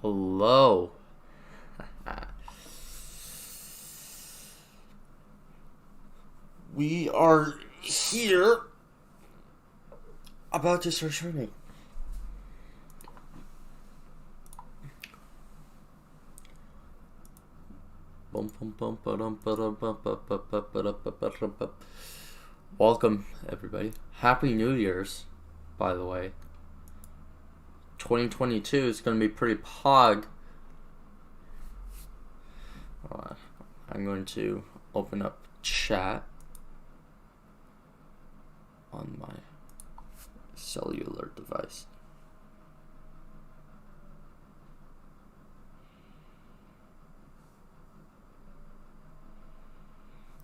Hello. We are here about to start streaming. Welcome, everybody. Happy New Year's, by the way. 2022 is going to be pretty pog. I'm going to open up chat on my cellular device.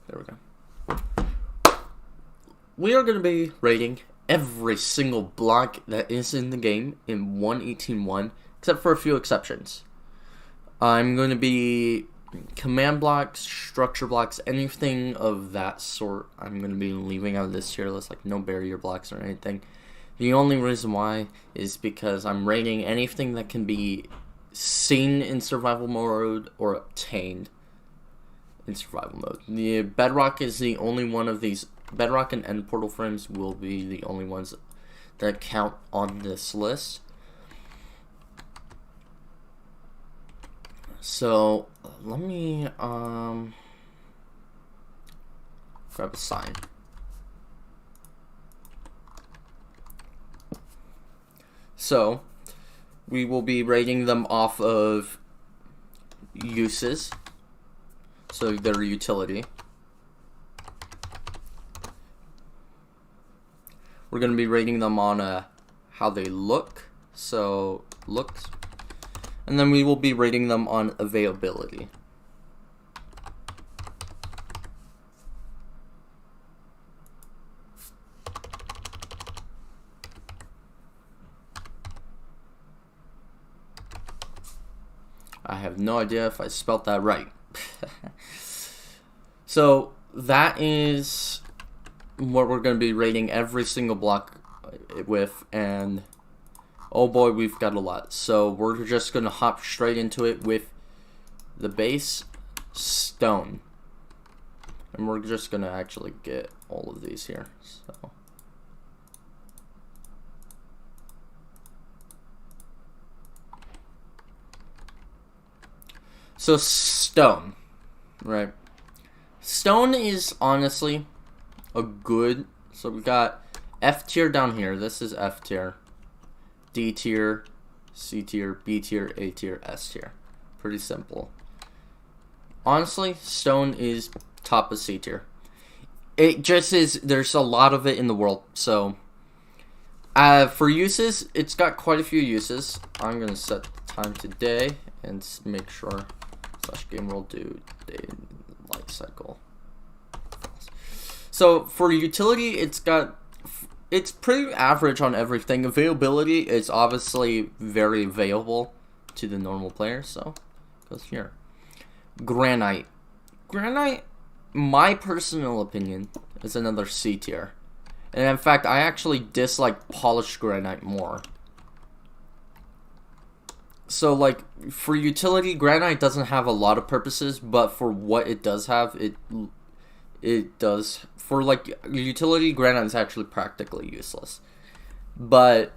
There we go. We are going to be rating every single block that is in the game in 1.18.1, except for a few exceptions. I'm going to be command blocks, structure blocks, anything of that sort. I'm going to be leaving out of this tier list, like no barrier blocks or anything. The only reason why is because I'm rating anything that can be seen in survival mode or obtained in survival mode. The bedrock is the only one of these. Bedrock and end portal frames will be the only ones that count on this list. So let me grab a sign. So we will be rating them off of uses, so their utility. We're going to be rating them on how they look, so looks. And then we will be rating them on availability. I have no idea if I spelt that right. So that is what we're going to be rating every single block with, and oh boy, we've got a lot. So we're just going to hop straight into it with the base stone. And we're just going to actually get all of these here. So stone, right? Stone is honestly a good, so we got F tier down here. This is F tier, D tier, C tier, B tier, A tier, S tier. Pretty simple. Honestly, stone is top of C tier. It just is, there's a lot of it in the world. So for uses, it's got quite a few uses. I'm gonna set the time today and make sure /game world do day life cycle. So for utility, it's pretty average on everything. Availability is obviously very available to the normal player, so it goes here. Granite, my personal opinion, is another C tier. And in fact, I actually dislike polished granite more. So like for utility, granite doesn't have a lot of purposes, but for what it does have, it does. For like utility, granite is actually practically useless. But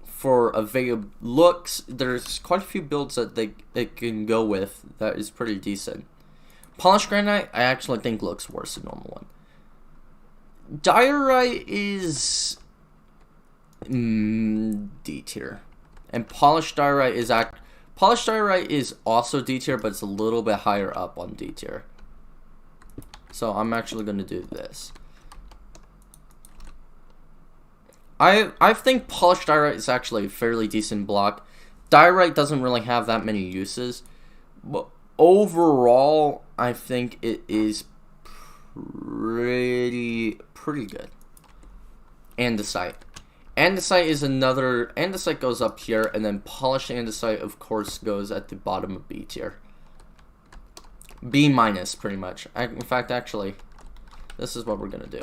for looks, there's quite a few builds that it can go with that is pretty decent. Polished granite, I actually think looks worse than normal one. Diorite is D tier, and polished diorite is also D tier, but it's a little bit higher up on D tier. So I'm actually going to do this. I think polished diorite is actually a fairly decent block. Diorite doesn't really have that many uses, but overall, I think it is pretty good. Andesite. Andesite is another. Andesite goes up here, and then polished andesite, of course, goes at the bottom of B tier. B minus, pretty much. In fact, actually, this is what we're gonna do.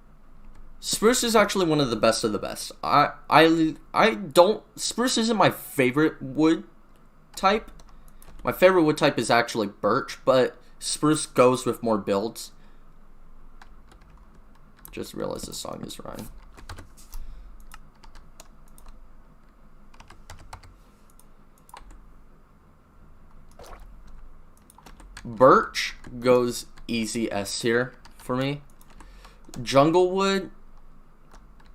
Spruce is actually one of the best of the best. Spruce isn't my favorite wood type. My favorite wood type is actually birch, but spruce goes with more builds. Just realized the song is running. Birch goes easy S tier for me. Junglewood,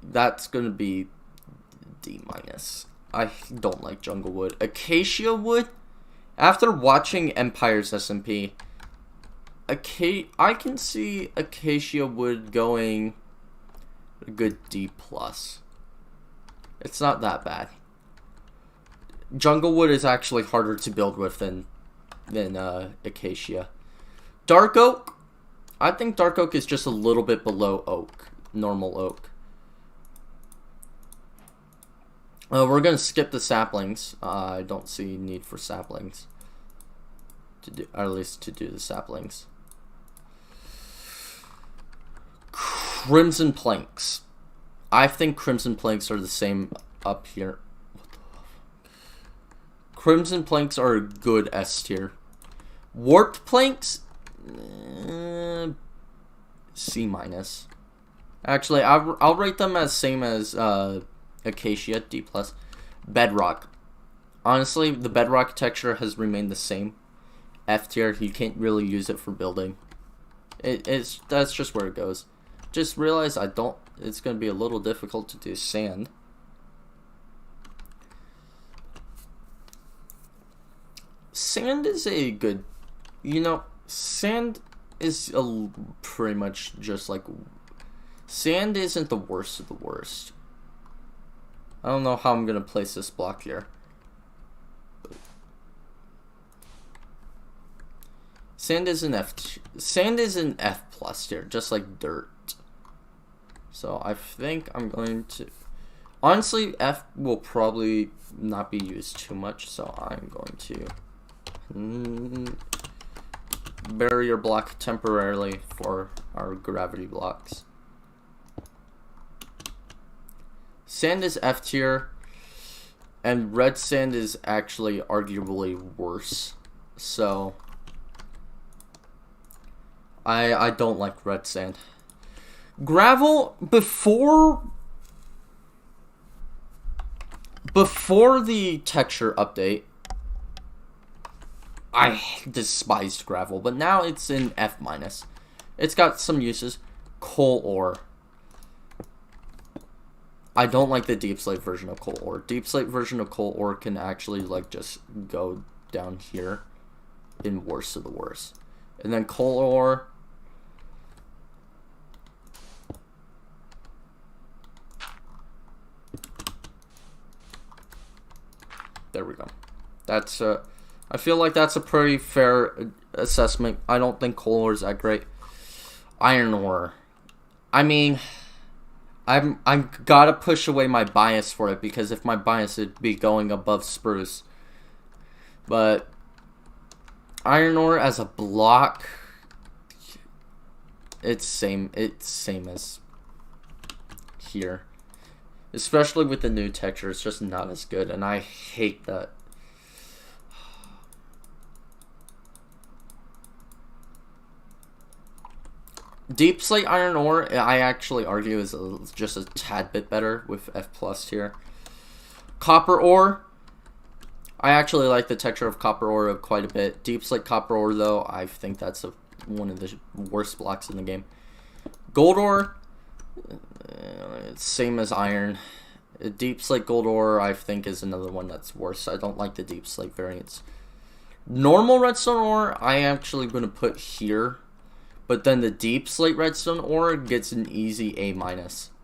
that's gonna be D-. I don't like Junglewood. Acacia Wood, after watching Empire's SMP, I can see Acacia Wood going a good D+. It's not that bad. Junglewood is actually harder to build with than Acacia. Dark Oak, I think Dark Oak is just a little bit below Oak, normal Oak. We're gonna skip the saplings. I don't see need for saplings to do, or at least to do the saplings. Crimson Planks. I think Crimson Planks are the same up here. Crimson Planks are a good S tier. Warped Planks, C-. Actually, I'll rate them as same as Acacia, D+. Bedrock. Honestly, the bedrock texture has remained the same. F tier, you can't really use it for building. That's just where it goes. Just realize it's gonna be a little difficult to do sand. Sand is a good, sand is pretty much just like, sand isn't the worst of the worst. I don't know how I'm gonna place this block here. Sand is an F plus tier, just like dirt. So I think I'm going to, honestly, F will probably not be used too much, so I'm going to barrier block temporarily for our gravity blocks. Sand is F tier, and red sand is actually arguably worse. So I don't like red sand. Gravel, before the texture update, I despised gravel, but now it's in F-. It's got some uses. Coal ore. I don't like the deep slate version of coal ore. Deep slate version of coal ore can actually like just go down here in worst of the worst. And then coal ore, there we go. That's I feel like that's a pretty fair assessment. I don't think coal ore is that great. Iron ore. I mean, I'm gotta push away my bias for it, because if my bias would be going above spruce. But iron ore as a block, it's same as here. Especially with the new texture, it's just not as good, and I hate that. Deep slate iron ore, I actually argue is just a tad bit better with F+ here. Copper ore, I actually like the texture of copper ore quite a bit. Deep slate copper ore, though, I think that's one of the worst blocks in the game. Gold ore, same as iron. Deep slate gold ore, I think, is another one that's worse. I don't like the deep slate variants. Normal redstone ore, I actually going to put here. But then the deep slate redstone ore gets an easy A-.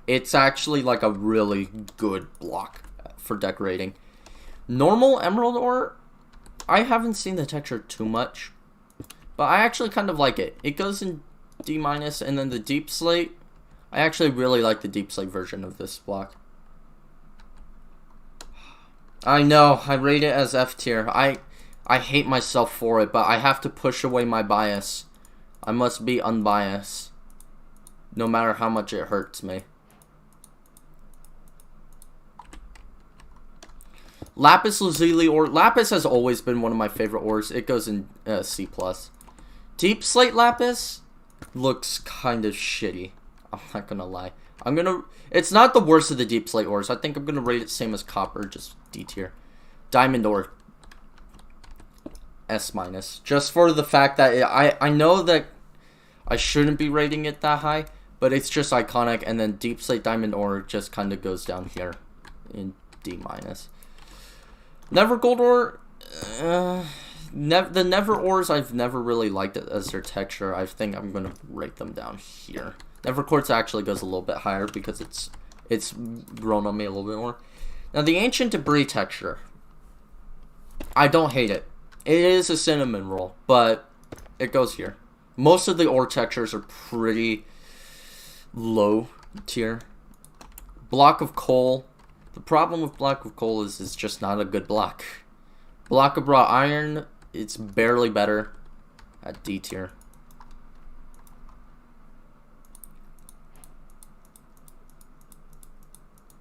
It's actually like a really good block for decorating. Normal emerald ore, I haven't seen the texture too much, but I actually kind of like it. It goes in D-, and then the deep slate, I actually really like the deep slate version of this block. I know, I rate it as F tier. I hate myself for it, but I have to push away my bias. I must be unbiased, no matter how much it hurts me. Lapis Lazuli ore. Lapis has always been one of my favorite ores. It goes in C+. Deep Slate Lapis looks kind of shitty. I'm not gonna lie. It's not the worst of the Deep Slate ores. I think I'm gonna rate it same as copper, just D tier. Diamond ore. S-. Just for the fact that I know that I shouldn't be rating it that high, but it's just iconic. And then Deep Slate Diamond ore just kind of goes down here in D-. Never Gold ore, the Never ores I've never really liked it as their texture. I think I'm gonna rate them down here. Never Quartz actually goes a little bit higher because it's grown on me a little bit more. Now the Ancient Debris texture, I don't hate it. It is a cinnamon roll, but it goes here. Most of the ore textures are pretty low tier. Block of Coal. The problem with Block of Coal is it's just not a good block. Block of Raw Iron, it's barely better at D tier.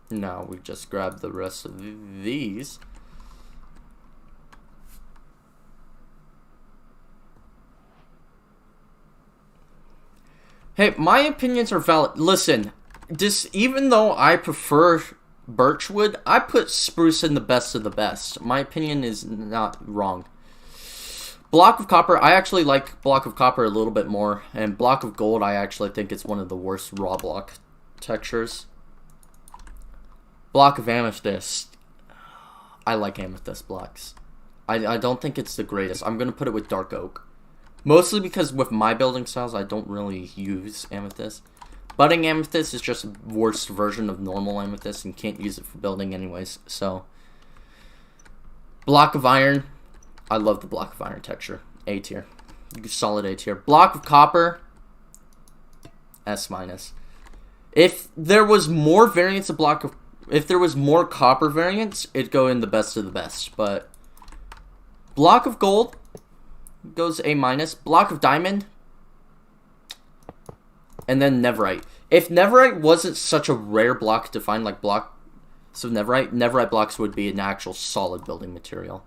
Now we just grab the rest of these. Hey, my opinions are valid. Listen, even though I prefer Birchwood, I put Spruce in the best of the best. My opinion is not wrong. Block of Copper, I actually like Block of Copper a little bit more. And Block of Gold, I actually think it's one of the worst raw block textures. Block of Amethyst, I like Amethyst blocks. I don't think it's the greatest. I'm going to put it with Dark Oak. Mostly because with my building styles, I don't really use Amethyst. Budding Amethyst is just a worse version of normal Amethyst and can't use it for building anyways, so. Block of Iron. I love the Block of Iron texture. A tier. Solid A tier. Block of Copper. S-. If there was more variants of if there was more copper variants, it'd go in the best of the best, but. Block of Gold goes A-. Block of Diamond. And then Neverite. If Neverite wasn't such a rare block to find, like Neverite blocks would be an actual solid building material.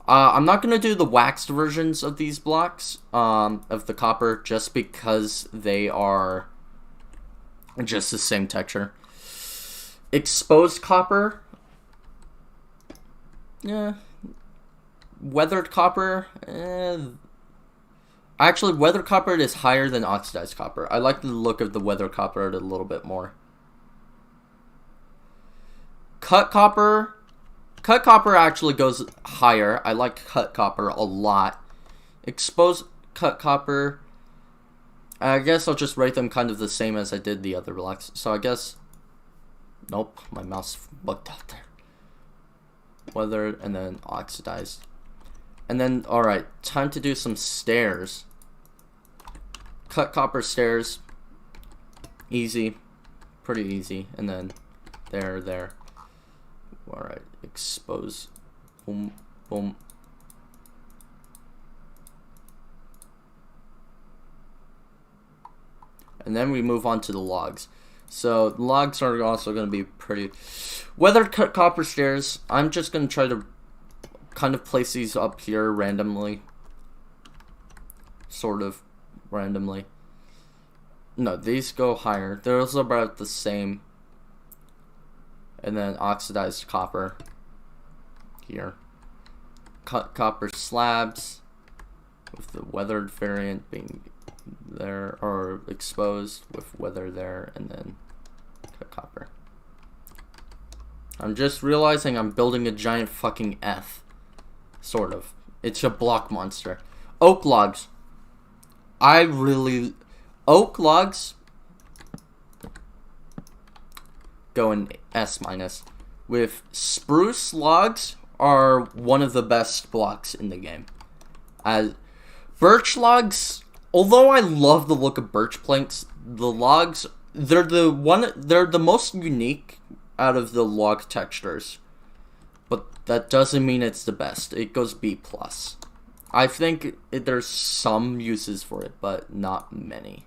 I'm not going to do the waxed versions of these blocks, of the copper, just because they are just the same texture. Exposed copper. Yeah. Weathered copper. Actually, weathered copper is higher than oxidized copper. I like the look of the weathered copper a little bit more. Cut copper. Cut copper actually goes higher. I like cut copper a lot. Exposed cut copper. I guess I'll just rate them kind of the same as I did the other blocks. So I guess. Nope, my mouse bugged out there. Weathered and then oxidized. And then, alright, time to do some stairs. Cut copper stairs. Easy. Pretty easy. And then there. Alright, expose. Boom, boom. And then we move on to the logs. So, the logs are also going to be pretty. Weathered cut copper stairs. I'm just going to try to kind of place these up here randomly. Sort of randomly. No, these go higher. They're also about the same. And then oxidized copper here. Cut copper slabs with the weathered variant being there, or exposed with weather there, and then cut copper. I'm just realizing I'm building a giant fucking F. Sort of. It's a block monster. Oak logs. Oak logs go in S-. With spruce logs are one of the best blocks in the game. As birch logs, although I love the look of birch planks, the logs, they're the most unique out of the log textures. But that doesn't mean it's the best. It goes B+. I think there's some uses for it, but not many.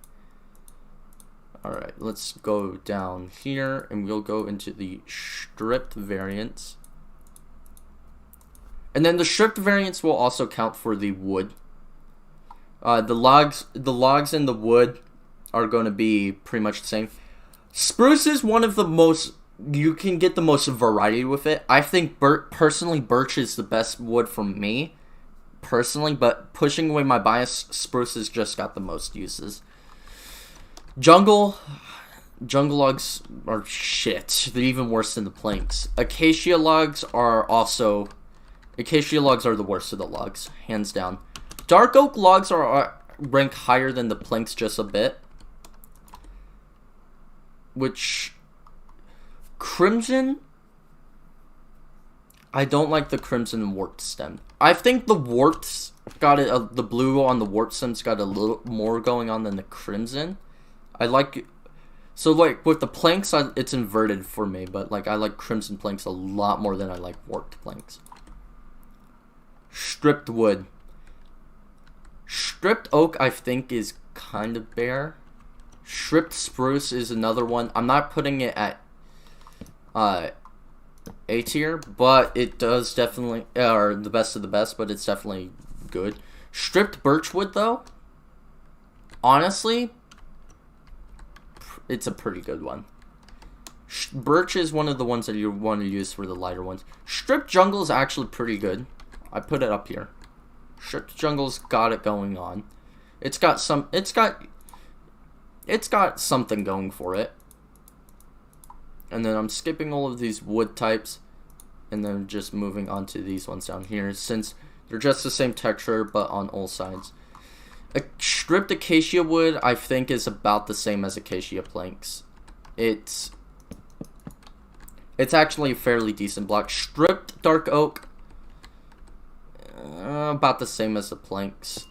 Alright, let's go down here, and we'll go into the stripped variants. And then the stripped variants will also count for the wood. The logs and the wood are going to be pretty much the same. Spruce is one of the most, you can get the most variety with it. I think personally birch is the best wood for me, personally, but pushing away my bias, spruce has just got the most uses. Jungle logs are shit. They're even worse than the planks. Acacia logs are the worst of the logs, hands down. Dark oak logs are rank higher than the planks just a bit. Which, crimson, I don't like the crimson warped stem. I think the warps got it. The blue on the warped stems got a little more going on than the crimson. I like, so like with the planks, it's inverted for me. But like I like crimson planks a lot more than I like warped planks. Stripped wood. Stripped oak, I think, is kind of bare. Stripped spruce is another one. I'm not putting it at A tier, but it does definitely, or the best of the best, but it's definitely good. Stripped birchwood, though, honestly, it's a pretty good one. Birch is one of the ones that you want to use for the lighter ones. Stripped jungle is actually pretty good. I put it up here. Stripped jungle's got it going on. It's got something going for it. And then I'm skipping all of these wood types and then just moving on to these ones down here since they're just the same texture but on all sides. A stripped acacia wood I think is about the same as acacia planks. It's actually a fairly decent block. Stripped dark oak, about the same as the planks.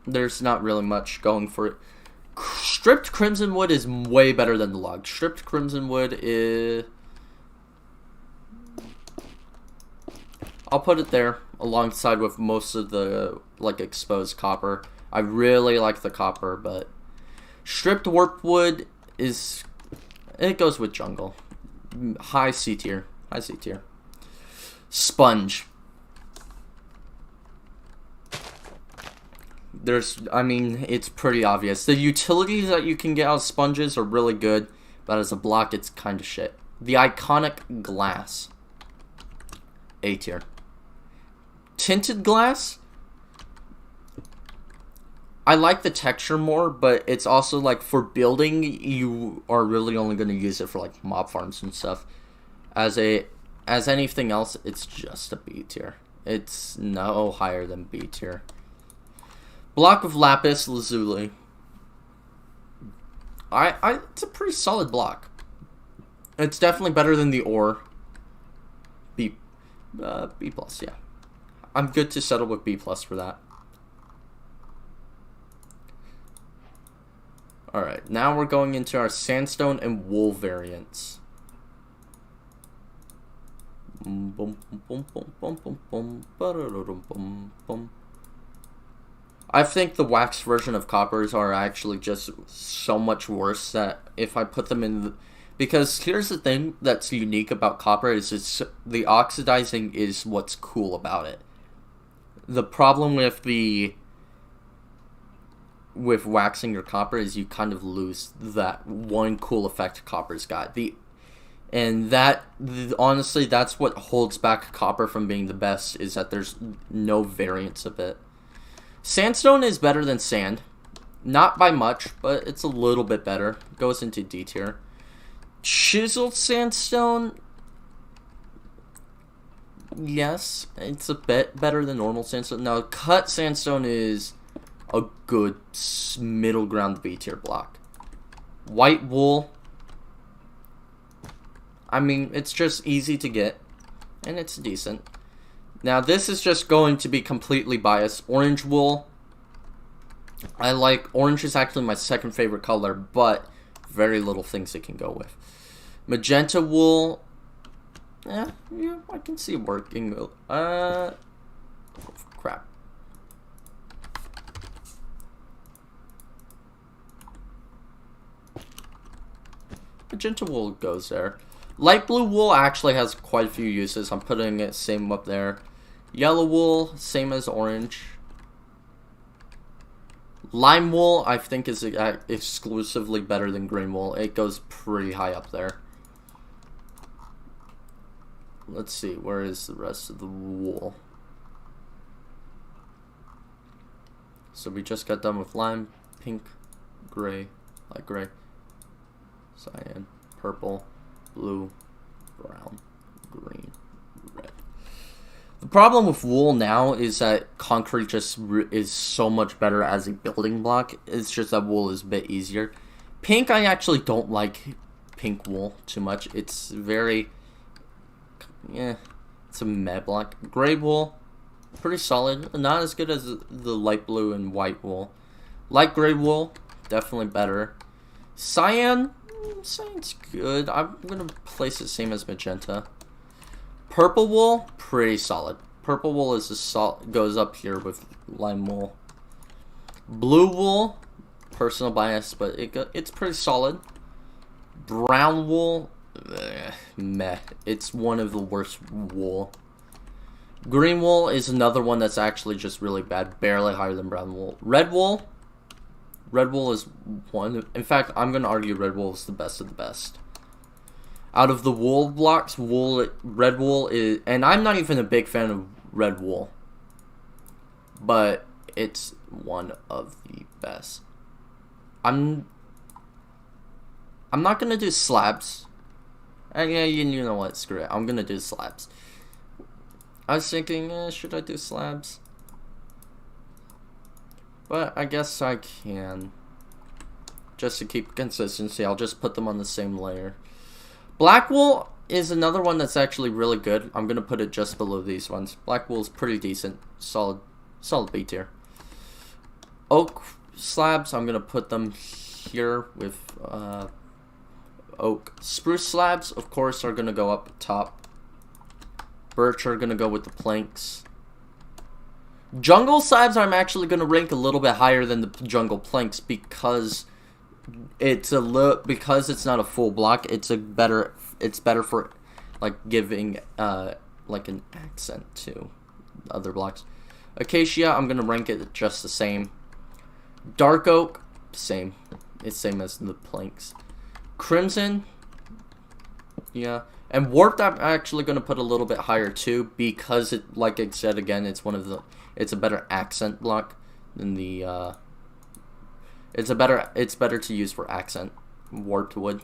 There's not really much going for it. Stripped crimson wood is way better than the log. Stripped crimson wood is, I'll put it there alongside with most of the like exposed copper. I really like the copper, but stripped warp wood is, it goes with jungle. High C tier. High C tier. Sponge. It's pretty obvious. The utilities that you can get out of sponges are really good, but as a block, it's kind of shit. The iconic glass. A tier. Tinted glass. I like the texture more, but it's also like for building, you are really only going to use it for like mob farms and stuff. As anything else, it's just a B tier. It's no higher than B tier. Block of lapis lazuli. It's a pretty solid block. It's definitely better than the ore. B plus, yeah. I'm good to settle with B plus for that. Alright, now we're going into our sandstone and wool variants. I think the wax version of coppers are actually just so much worse that if I put them in because here's the thing that's unique about copper is the oxidizing is what's cool about it. The problem with waxing your copper is you kind of lose that one cool effect copper's got. Honestly, that's what holds back copper from being the best, is that there's no variance of it. Sandstone is better than sand. Not by much, but it's a little bit better. Goes into D tier. Chiseled sandstone, yes, it's a bit better than normal sandstone. Now, cut sandstone is a good middle ground B tier block. White wool, it's just easy to get, and it's decent. Now, this is just going to be completely biased. Orange wool, orange is actually my second favorite color, but very little things it can go with. Magenta wool, yeah, I can see working. Crap. Magenta wool goes there. Light blue wool actually has quite a few uses. I'm putting it same up there. Yellow wool, same as orange. Lime wool, I think, is exclusively better than green wool. It goes pretty high up there. Let's see, where is the rest of the wool? So we just got done with lime, pink, gray, light gray, cyan, purple, blue, brown, green, red. The problem with wool now is that concrete just is so much better as a building block. It's just that wool is a bit easier. Pink, I actually don't like pink wool too much. It's very, yeah, it's a meh block. Gray wool, pretty solid. Not as good as the light blue and white wool. Light gray wool, definitely better. Cyan's good. I'm gonna place it same as magenta. Purple wool, pretty solid. Purple wool is goes up here with lime wool. Blue wool, personal bias, but it's pretty solid. Brown wool, meh. It's one of the worst wool. Green wool is another one that's actually just really bad, barely higher than brown wool. Red wool is one. In fact, I'm gonna argue red wool is the best of the best. Out of the wool blocks, red wool is, and I'm not even a big fan of red wool, but it's one of the best. I'm not gonna do slabs. And yeah, you know what? Screw it. I'm gonna do slabs. I was thinking, should I do slabs? But I guess I can. Just to keep consistency, I'll just put them on the same layer. Black wool is another one that's actually really good. I'm gonna put it just below these ones. Black wool is pretty decent, solid B tier. Oak slabs, I'm gonna put them here with oak. Spruce slabs, of course, are gonna go up top. Birch are gonna go with the planks. Jungle slabs, I'm actually gonna rank a little bit higher than the jungle planks because it's not a full block. It's better for like giving like an accent to other blocks. Acacia, I'm gonna rank it just the same. Dark oak, same. It's same as the planks. Crimson, yeah. And warped, I'm actually gonna put a little bit higher too because it, like I said again, it's a better accent block than the it's better to use for accent. Warped wood.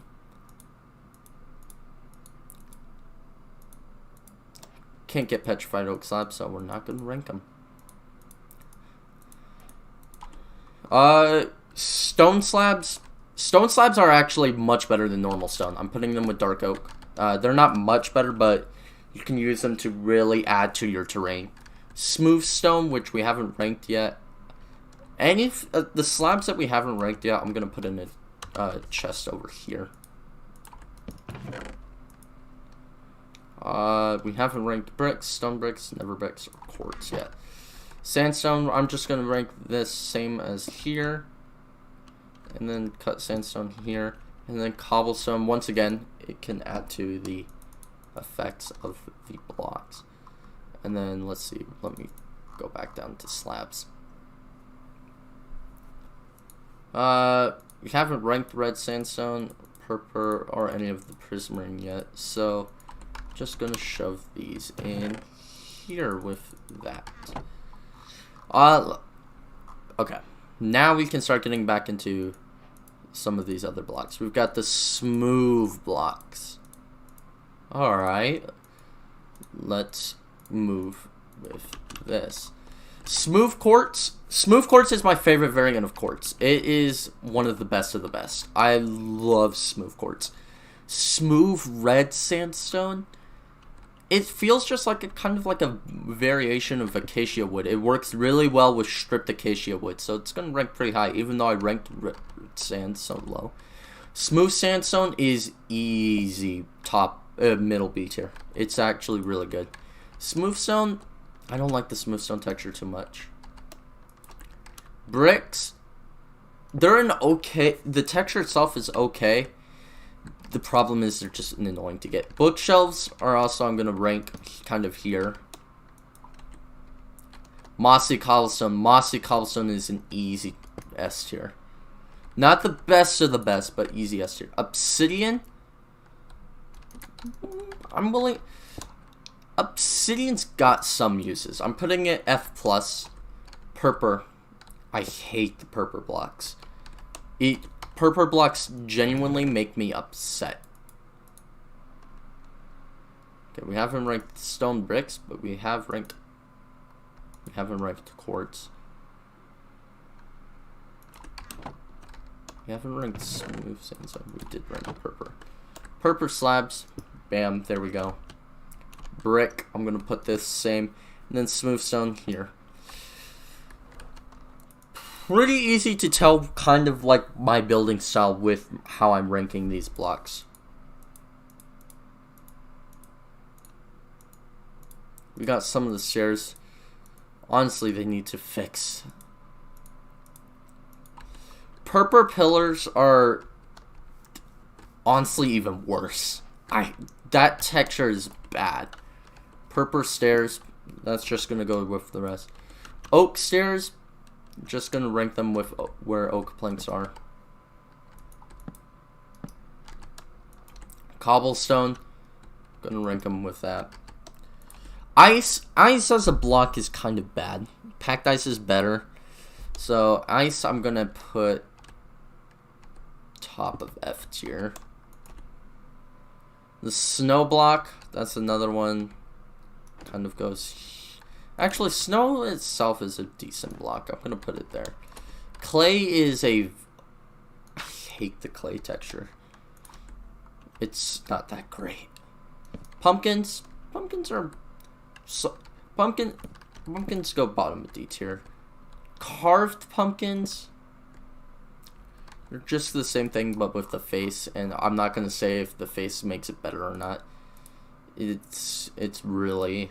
Can't get petrified oak slabs, so we're not gonna rank them. Stone slabs. Stone slabs are actually much better than normal stone. I'm putting them with dark oak. They're not much better, but you can use them to really add to your terrain. Smooth stone, which we haven't ranked yet. Any the slabs that we haven't ranked yet, I'm gonna put in a chest over here. We haven't ranked bricks, stone bricks, never bricks, or quartz yet. Sandstone, I'm just gonna rank this same as here, and then cut sandstone here, and then cobblestone. Once again, it can add to the effects of the blocks. And then let's see. Let me go back down to slabs. We haven't ranked red sandstone, purple, or any of the prismarine yet, so just gonna shove these in here with that. Okay. Now we can start getting back into some of these other blocks. We've got the smooth blocks. Alright. Let's move with this. Smooth quartz. Smooth quartz is my favorite variant of quartz. It is one of the best of the best. I love smooth quartz. Smooth red sandstone. It feels just like a kind of like a variation of acacia wood. It works really well with stripped acacia wood, so it's gonna rank pretty high, even though I ranked red sand so low. Smooth sandstone is easy middle B tier. It's actually really good. Smooth stone, I don't like the smooth stone texture too much. Bricks, they're an okay. The texture itself is okay. the problem is they're just annoying to get. Bookshelves are also, I'm going to rank kind of here. Mossy Cobblestone. Mossy Cobblestone is an easy S tier. Not the best of the best, but easy S tier. Obsidian. I'm willing. Obsidian's got some uses. I'm putting it F+. Purpur. I hate the purpur blocks. Purpur blocks genuinely make me upset. Okay, we haven't ranked stone bricks, but we haven't ranked quartz. We haven't ranked smooth sandstone. We did rank purpur. Purpur slabs. Bam, there we go. Brick, I'm gonna put this same. And then smooth stone here. Pretty easy to tell kind of like my building style with how I'm ranking these blocks. We got some of the stairs. Honestly, they need to fix. Purpur pillars are honestly even worse. That texture is bad. Purpur stairs, that's just gonna go with the rest. Oak stairs, just gonna rank them with where oak planks are. Cobblestone, gonna rank them with that. Ice as a block is kind of bad. Packed ice is better. So ice, I'm gonna put top of F tier. The snow block, that's another one. Kind of goes. Actually, snow itself is a decent block. I'm gonna put it there. Clay is a. I hate the clay texture. It's not that great. Pumpkins are. Pumpkins go bottom of D tier. Carved pumpkins. They're just the same thing, but with the face, and I'm not gonna say if the face makes it better or not. It's really.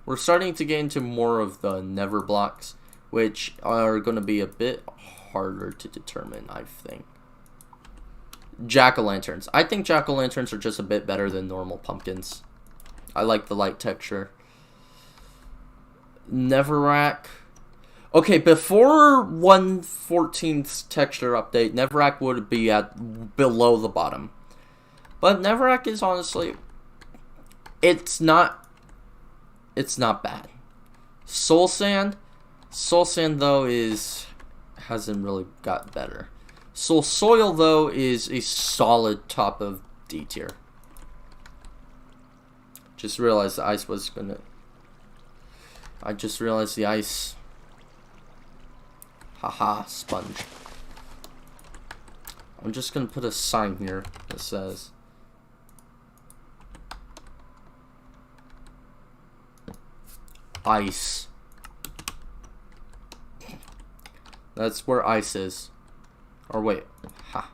We're starting to get into more of the never blocks, which are gonna be a bit harder to determine, I think. Jack-o'-lanterns. I think jack-o'-lanterns are just a bit better than normal pumpkins. I like the light texture. Neverack. Okay, before 1.14's texture update, Neverack would be at below the bottom. But Neverack is honestly, it's not bad. Soul Sand though hasn't really got better. Soul Soil though is a solid top of D tier. Just realized the ice was gonna. I just realized the ice. Haha, sponge. I'm just gonna put a sign here that says ice. That's where ice is. Or wait, I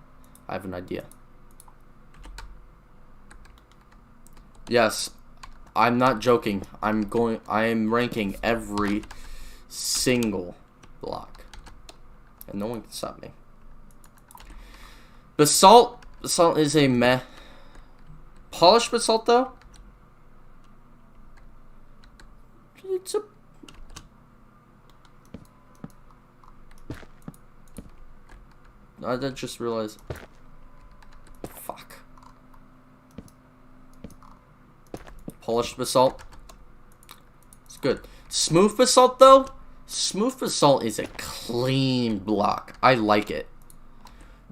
have an idea. Yes, I'm not joking. I am ranking every single block. And no one can stop me. Basalt is a meh. Polished basalt though? It's a. I just realized. Fuck. Polished basalt. It's good. Smooth basalt though? Smooth basalt is a clean block. I like it.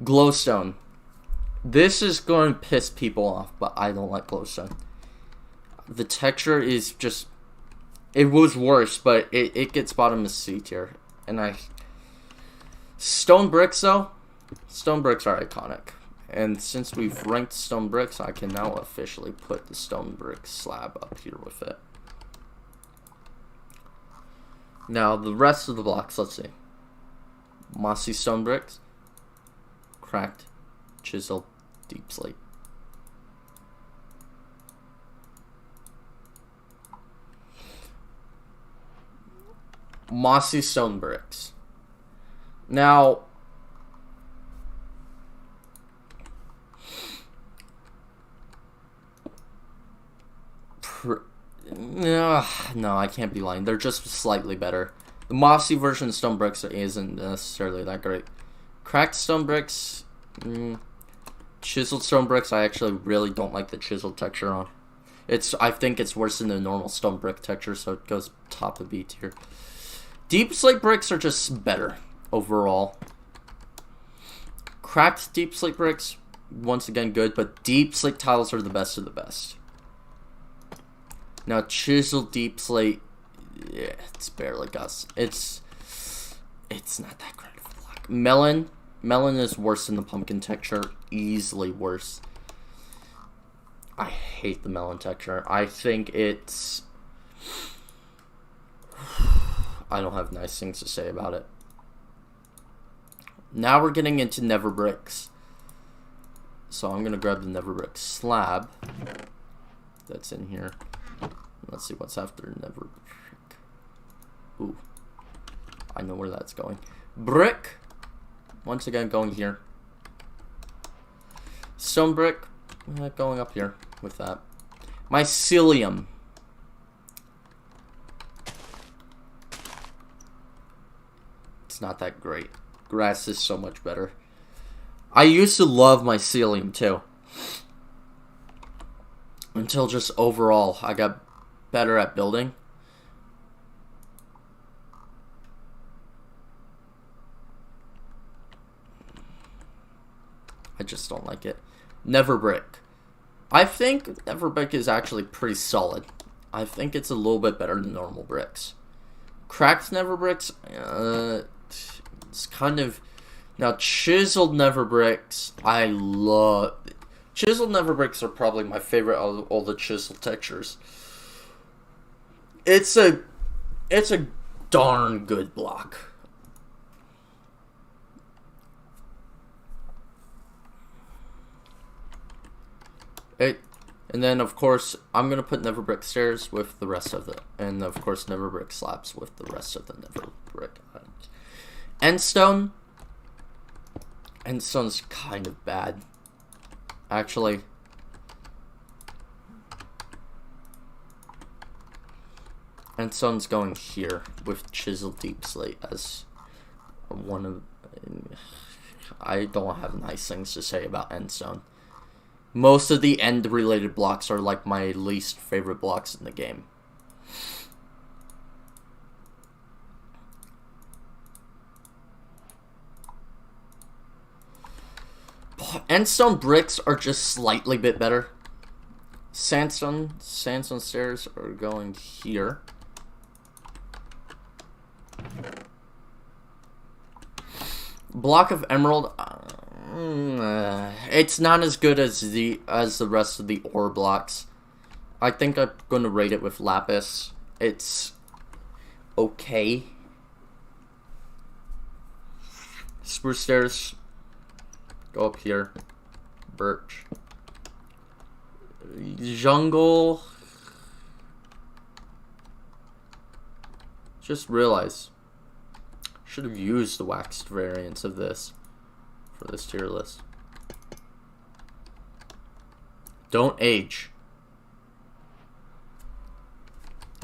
Glowstone. This is going to piss people off, but I don't like glowstone. The texture is just. It was worse, but it gets bottom of C tier. And Stone bricks though. Stone bricks are iconic. And since we've ranked stone bricks, I can now officially put the stone brick slab up here with it. Now, the rest of the blocks, let's see. Mossy stone bricks. Cracked. Chiseled. Deep slate. Mossy stone bricks. Now, No, I can't be lying. They're just slightly better. The mossy version of stone bricks isn't necessarily that great. Cracked stone bricks, chiseled stone bricks, I actually really don't like the chiseled texture on. I think it's worse than the normal stone brick texture, so it goes top of B tier. Deep slate bricks are just better overall. Cracked deep slate bricks, once again good, but deep slate tiles are the best of the best. Now chiseled deep slate, yeah, it's barely gus. It's not that great of a block. Melon is worse than the pumpkin texture, easily worse. I hate the melon texture. I think it's... I don't have nice things to say about it. Now we're getting into Never Bricks. So I'm going to grab the Never Brick slab that's in here. Let's see what's after Never Brick. Ooh. I know where that's going. Brick. Once again, going here. Stone brick. Going up here with that. Mycelium. It's not that great. Grass is so much better. I used to love mycelium too. Until just overall, I got better at building. I just don't like it. Never Brick. I think Never Brick is actually pretty solid. I think it's a little bit better than normal bricks. Cracked Never Bricks, it's kind of... Now, chiseled Never Bricks, I love... Chiseled Never Bricks are probably my favorite of all the chiseled textures. It's a darn good block. And then, of course, I'm going to put Never Brick stairs with the rest of it. And, of course, Never Brick slabs with the rest of the Never Brick items. Endstone. Endstone's kind of bad. Actually. Endstone's going here with Chiseled Deep Slate as one of... I don't have nice things to say about Endstone. Most of the end-related blocks are like my least favorite blocks in the game. Endstone bricks are just slightly bit better. Sandstone stairs are going here. Block of emerald. It's not as good as the rest of the ore blocks. I think I'm gonna rate it with lapis. It's okay. Spruce stairs go up here. Birch. Jungle. Just realize should have used the waxed variants of this for this tier list. Don't age.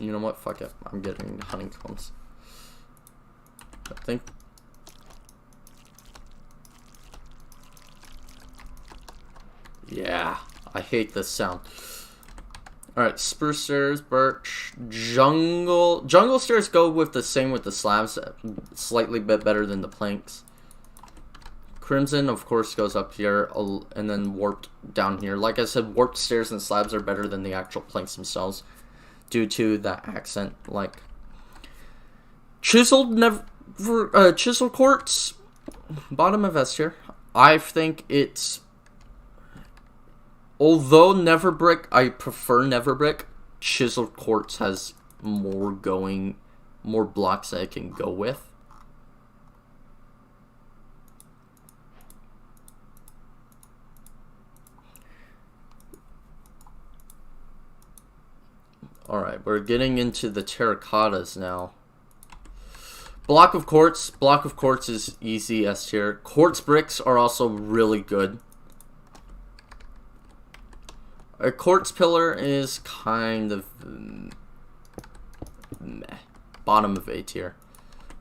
You know what? Fuck it. I'm getting honeycombs. I think. Yeah. I hate this sound. Alright, spruce stairs, birch, jungle. Jungle stairs go with the same with the slabs. Slightly bit better than the planks. Crimson, of course, goes up here, and then warped down here. Like I said, warped stairs and slabs are better than the actual planks themselves, due to that accent. Like chiseled chisel quartz, bottom of S tier. I think it's, although Never Brick, I prefer Never Brick. Chiseled quartz has more blocks that I can go with. Alright, we're getting into the terracottas now. Block of quartz. Block of quartz is easy S tier. Quartz bricks are also really good. A quartz pillar is kind of meh. Bottom of A tier.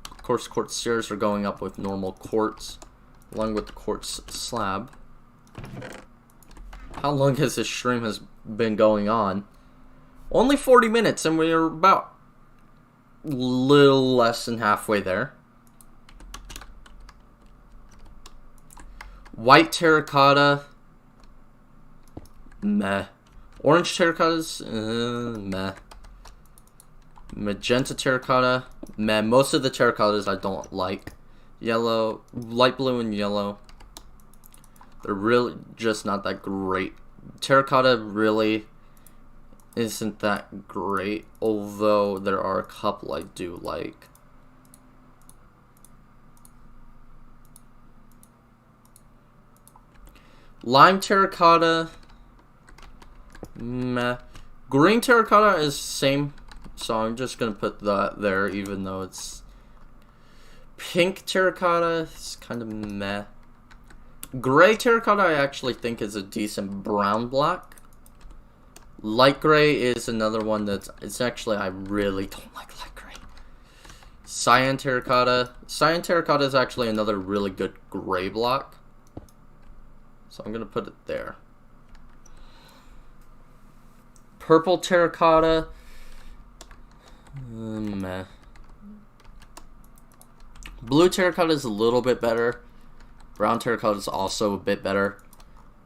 Of course, quartz stairs are going up with normal quartz, along with the quartz slab. How long has this stream been going on? Only 40 minutes, and we're about little less than halfway there. White terracotta, meh. Orange terracottas, meh. Magenta terracotta, meh. Most of the terracottas I don't like. Yellow, light blue and yellow, they're really just not that great. Terracotta really isn't that great, although there are a couple I do like. Lime terracotta, meh. Green terracotta is same, so I'm just gonna put that there, even though it's... Pink terracotta is kind of meh. Gray terracotta I actually think is a decent brown block. Light gray is another one that's... It's actually, I really don't like light gray. Cyan terracotta. Cyan terracotta is actually another really good gray block. So I'm going to put it there. Purple terracotta. Meh. Blue terracotta is a little bit better. Brown terracotta is also a bit better.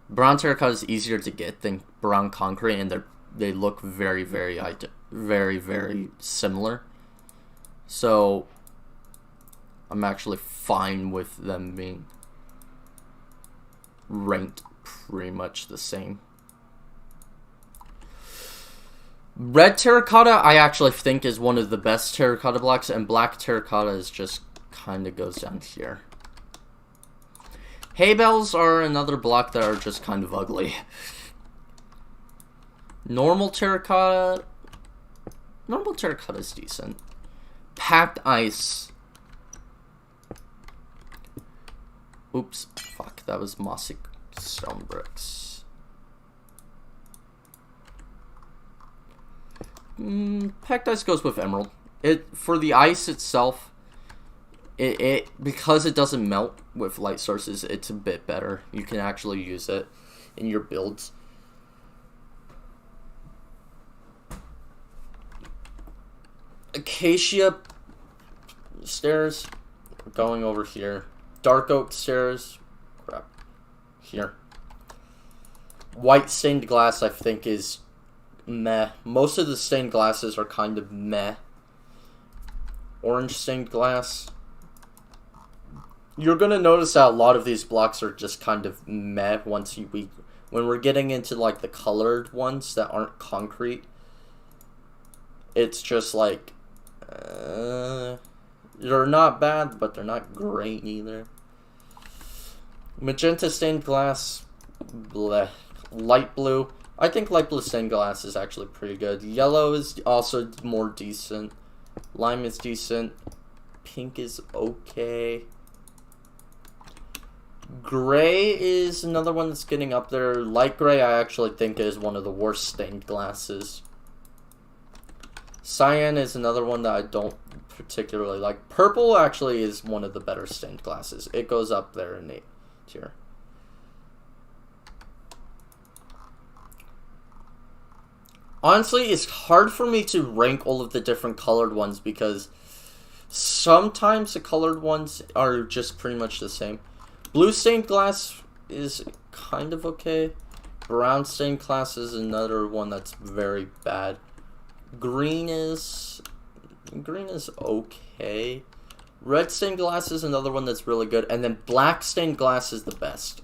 Brown terracotta is easier to get than brown concrete, and they look very, very similar. So I'm actually fine with them being ranked pretty much the same. Red terracotta I actually think is one of the best terracotta blocks, and black terracotta is just kind of goes down here. Hay bales are another block that are just kind of ugly. Normal terracotta is decent. Packed ice. Oops, fuck, that was mossy stone bricks. Packed ice goes with emerald. For the ice itself, it because it doesn't melt with light sources, it's a bit better. You can actually use it in your builds. Acacia stairs going over here. Dark oak stairs, crap, here. White stained glass I think is meh. Most of the stained glasses are kind of meh. Orange stained glass. You're gonna notice that a lot of these blocks are just kind of meh when we're getting into like the colored ones that aren't concrete. It's just like they're not bad, but they're not great either. Magenta stained glass, bleh. Light blue. I think light blue stained glass is actually pretty good. Yellow is also more decent. Lime is decent. Pink is okay. Gray is another one that's getting up there. Light gray I actually think is one of the worst stained glasses. Cyan is another one that I don't particularly like. Purple actually is one of the better stained glasses. It goes up there in the tier. Honestly, it's hard for me to rank all of the different colored ones because sometimes the colored ones are just pretty much the same. Blue stained glass is kind of okay. Brown stained glass is another one that's very bad. Green is okay. Red stained glass is another one that's really good, and then black stained glass is the best.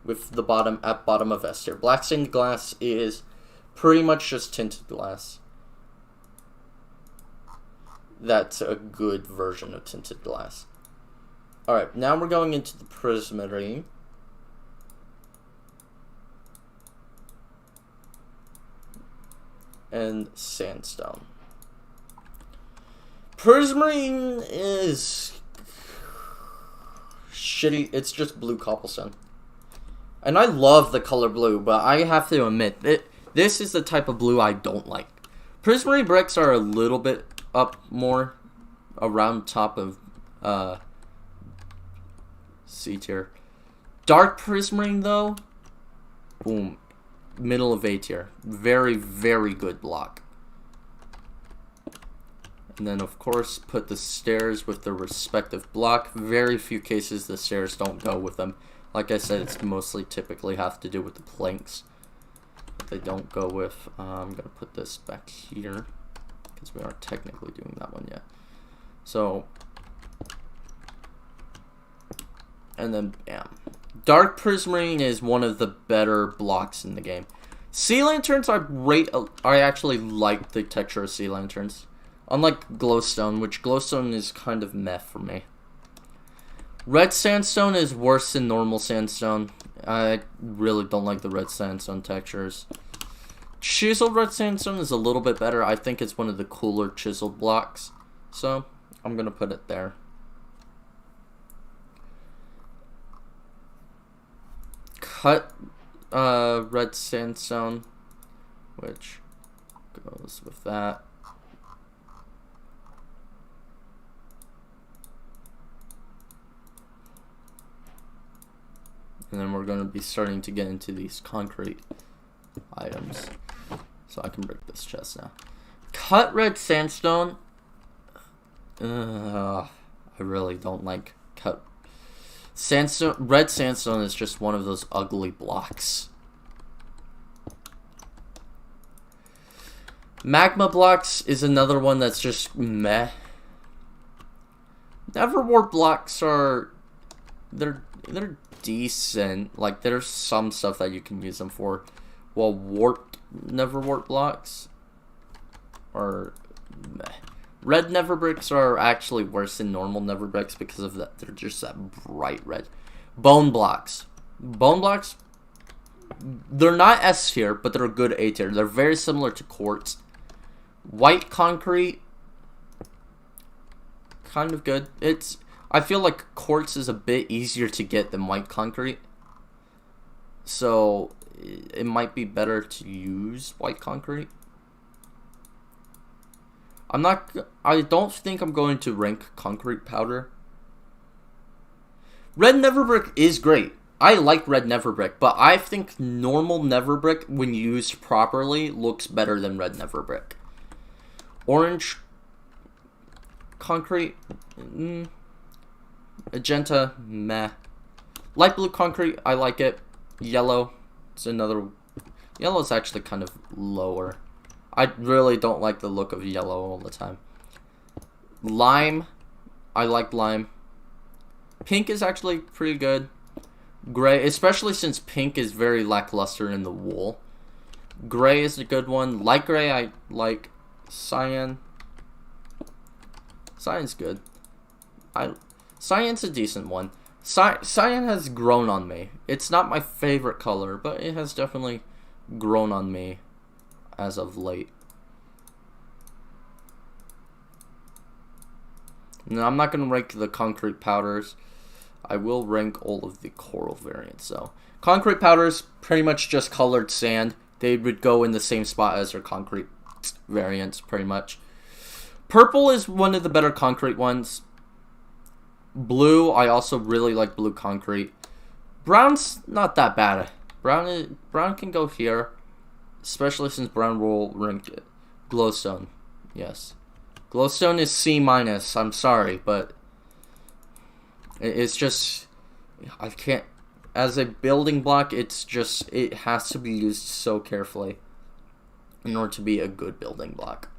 With the bottom of S tier. Black stained glass is pretty much just tinted glass. That's a good version of tinted glass. Alright, now we're going into the prismarine. And sandstone. Prismarine is shitty. It's just blue cobblestone. And I love the color blue, but I have to admit, This is the type of blue I don't like. Prismarine bricks are a little bit up more around top of C tier. Dark Prismarine though, boom, middle of A tier. Very, very good block. And then of course put the stairs with their respective block. Very few cases the stairs don't go with them. Like I said, it's mostly typically have to do with the planks. They don't go with. I'm gonna put this back here because we aren't technically doing that one yet. So, and then bam. Dark Prismarine is one of the better blocks in the game. Sea lanterns are great. I actually like the texture of sea lanterns, unlike glowstone, which glowstone is kind of meh for me. Red sandstone is worse than normal sandstone. I really don't like the red sandstone textures. Chiseled red sandstone is a little bit better. I think it's one of the cooler chiseled blocks. So, I'm going to put it there. Cut red sandstone, which goes with that. And then we're going to be starting to get into these concrete items. So I can break this chest now. Cut red sandstone. I really don't like cut sandstone. Red sandstone is just one of those ugly blocks. Magma blocks is another one that's just meh. Neverwart blocks are they're decent. Like there's some stuff that you can use them for. While warped Neverwart blocks are meh. Red Never bricks are actually worse than normal Never bricks because of that. They're just that bright red. Bone blocks. Bone blocks, they're not S tier, but they're a good A tier. They're very similar to quartz. White concrete, kind of good. I feel like quartz is a bit easier to get than white concrete. So it might be better to use white concrete. I don't think I'm going to rank concrete powder. Red Never brick is great. I like red Never brick, but I think normal Never brick, when used properly, looks better than red Never brick. Orange concrete, magenta, meh. Light blue concrete, I like it. Yellow, it's another. Yellow's actually kind of lower. I really don't like the look of yellow all the time. Lime, I like lime. Pink is actually pretty good. Gray, especially since pink is very lackluster in the wool. Gray is a good one. Light gray, I like. Cyan. Cyan's good. Cyan's a decent one. Cyan has grown on me. It's not my favorite color, but it has definitely grown on me as of late. Now, I'm not going to rank the concrete powders. I will rank all of the coral variants, though. Concrete powders, pretty much just colored sand. They would go in the same spot as their concrete variants, pretty much. Purple is one of the better concrete ones. Blue, I also really like blue concrete. Brown's not that bad. Brown can go here, especially since brown will rank it. Glowstone, yes. Glowstone is C-. I'm sorry, but it's just, I can't. As a building block, it has to be used so carefully in order to be a good building block.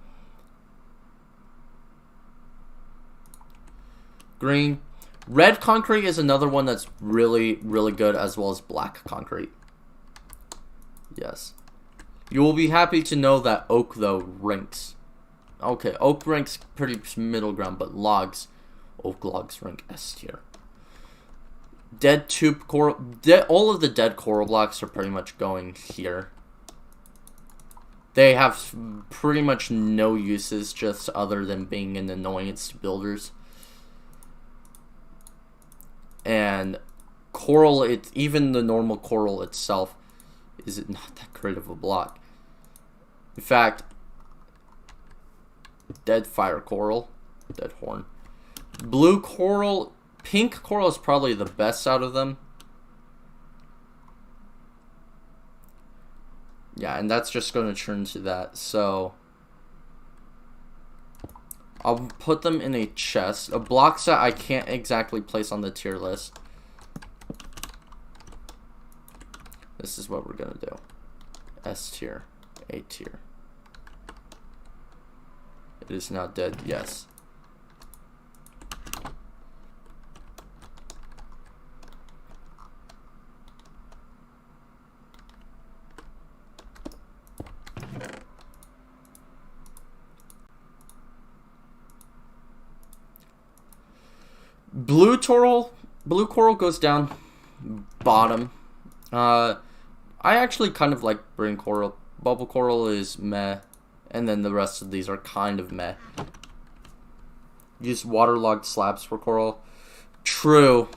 Green. Red concrete is another one that's really, really good, as well as black concrete. Yes. You will be happy to know that oak, though, ranks. Okay, oak ranks pretty middle ground, but oak logs rank S tier. Dead tube coral. All of the dead coral blocks are pretty much going here. They have pretty much no uses, just other than being an annoyance to builders. And coral, even the normal coral itself, is not that great of a block. In fact, dead fire coral, dead horn. Blue coral, pink coral is probably the best out of them. Yeah, and that's just going to turn to that. So I'll put them in a chest. A block set I can't exactly place on the tier list. This is what we're going to do. S tier, A tier. It is now dead, yes. Blue coral goes down bottom. I actually kind of like green coral. Bubble coral is meh, and then the rest of these are kind of meh. Use waterlogged slabs for coral. True.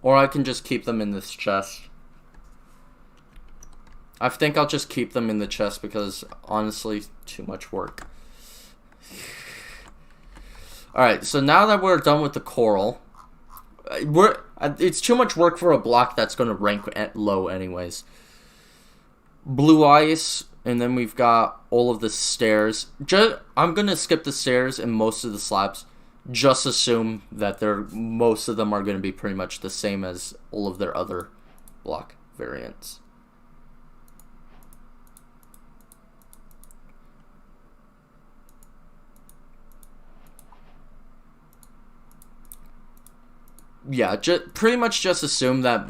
Or I can just keep them in this chest. I think I'll just keep them in the chest because, honestly, too much work. Alright, so now that we're done with the coral, it's too much work for a block that's going to rank at low anyways. Blue ice, and then we've got all of the stairs. I'm going to skip the stairs and most of the slabs. Just assume that most of them are going to be pretty much the same as all of their other block variants. Yeah, pretty much just assume that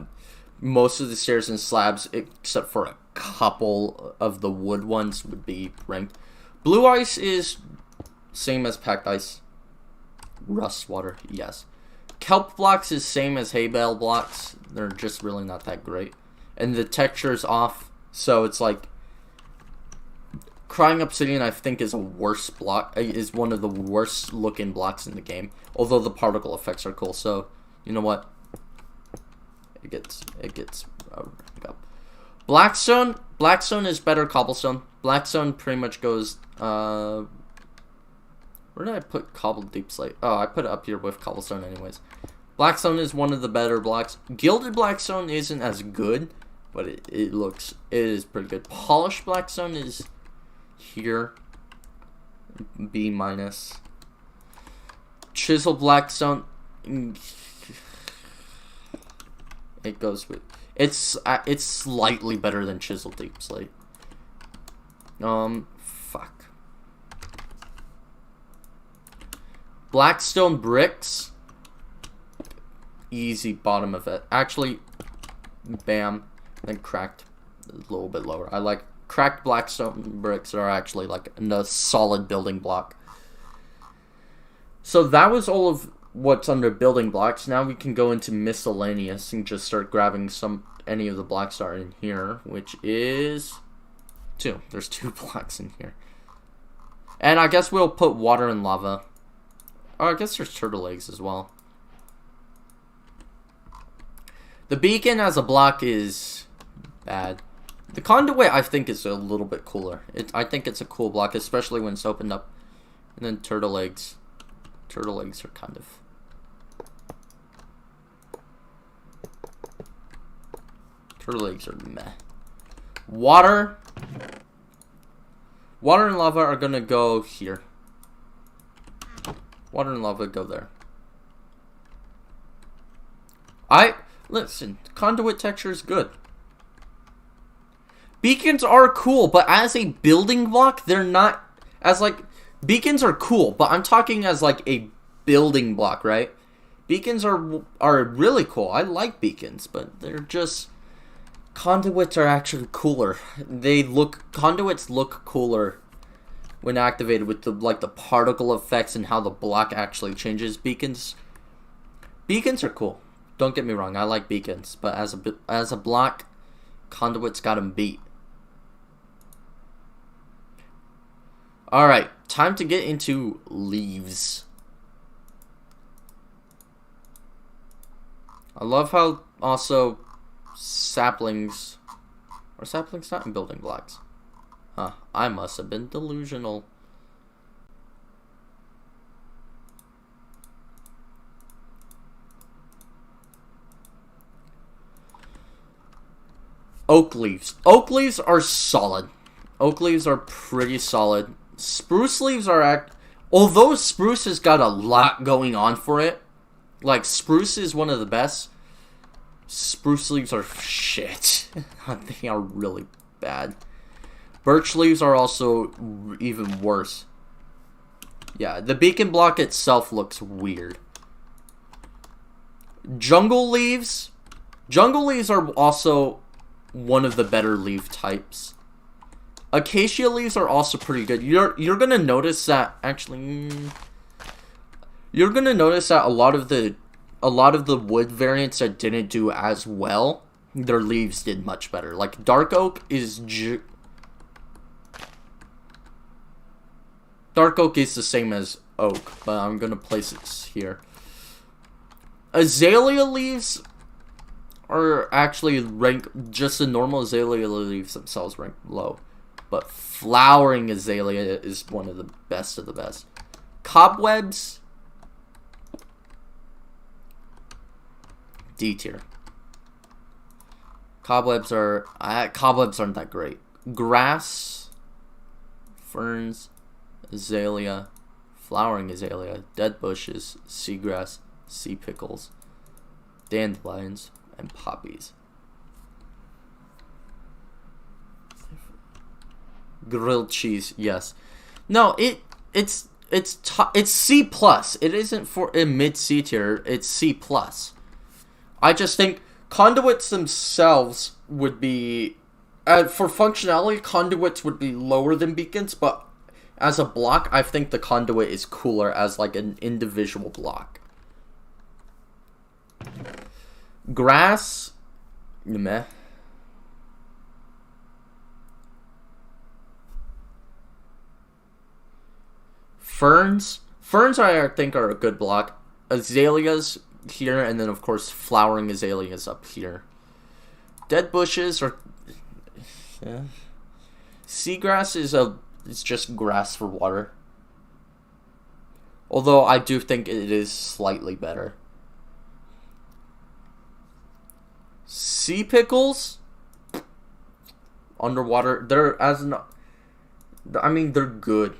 most of the stairs and slabs, except for a couple of the wood ones, would be ranked. Blue ice is same as packed ice. Rust water, yes. Kelp blocks is same as hay bale blocks. They're just really not that great. And the texture's off, so it's like Crying Obsidian, I think, is a worse block. Is one of the worst looking blocks in the game. Although the particle effects are cool, so you know what? It gets up. Blackstone is better cobblestone. Blackstone pretty much goes. Where did I put cobbled deep slate? Oh, I put it up here with cobblestone anyways. Blackstone is one of the better blocks. Gilded Blackstone isn't as good, but it is pretty good. Polished Blackstone is here. B minus. Chiseled Blackstone. It goes with. It's slightly better than Chiseled Deep Slate. Fuck. Blackstone bricks. Easy bottom of it. Actually, bam. Then cracked. A little bit lower. I like cracked Blackstone bricks are actually like a solid building block. So that was all of what's under building blocks. Now we can go into miscellaneous and just start grabbing any of the blocks that are in here, which is 2. There's 2 blocks in here. And I guess we'll put water and lava. Oh, I guess there's turtle eggs as well. The beacon as a block is bad. The conduit I think is a little bit cooler. I think it's a cool block, especially when it's opened up. And then turtle eggs. Turtle eggs are kind of. Turtle eggs are meh. Water and lava are gonna go here. Water and lava go there. Listen, conduit texture is good. Beacons are cool, but as a building block, they're not as like beacons are cool, but I'm talking as like a building block, right? Beacons are really cool. I like beacons, but they're just conduits are actually cooler. Conduits look cooler when activated with the particle effects and how the block actually changes. Beacons are cool. Don't get me wrong. I like beacons, but as a block, conduits got them beat. All right, time to get into leaves. I love how also saplings not in building blocks. Huh, I must have been delusional. Oak leaves. Oak leaves are solid. Oak leaves are pretty solid. Spruce leaves are although spruce has got a lot going on for it, like spruce is one of the best. Spruce leaves are shit. They are really bad. Birch leaves are also even worse. Yeah, the beacon block itself looks weird. Jungle leaves. Jungle leaves are also one of the better leaf types. Acacia leaves are also pretty good. You're gonna notice that you're gonna notice that a lot of the wood variants that didn't do as well, their leaves did much better. Like dark oak is the same as oak, but I'm gonna place it here. Azalea leaves are actually ranked, just the normal azalea leaves themselves rank low. But flowering azalea is one of the best of the best. Cobwebs, D tier. Cobwebs aren't that great. Grass, ferns, azalea, flowering azalea, dead bushes, seagrass, sea pickles, dandelions, and poppies. Grilled cheese, yes. No, it's C plus. It isn't for a mid C tier. It's C plus. I just think conduits themselves would be, for functionality, conduits would be lower than beacons. But as a block, I think the conduit is cooler as like an individual block. Grass, meh. Ferns, I think are a good block. Azaleas here, and then of course flowering azaleas up here. Dead bushes are, yeah. Seagrass it's just grass for water. Although I do think it is slightly better. Sea pickles, underwater, they're good.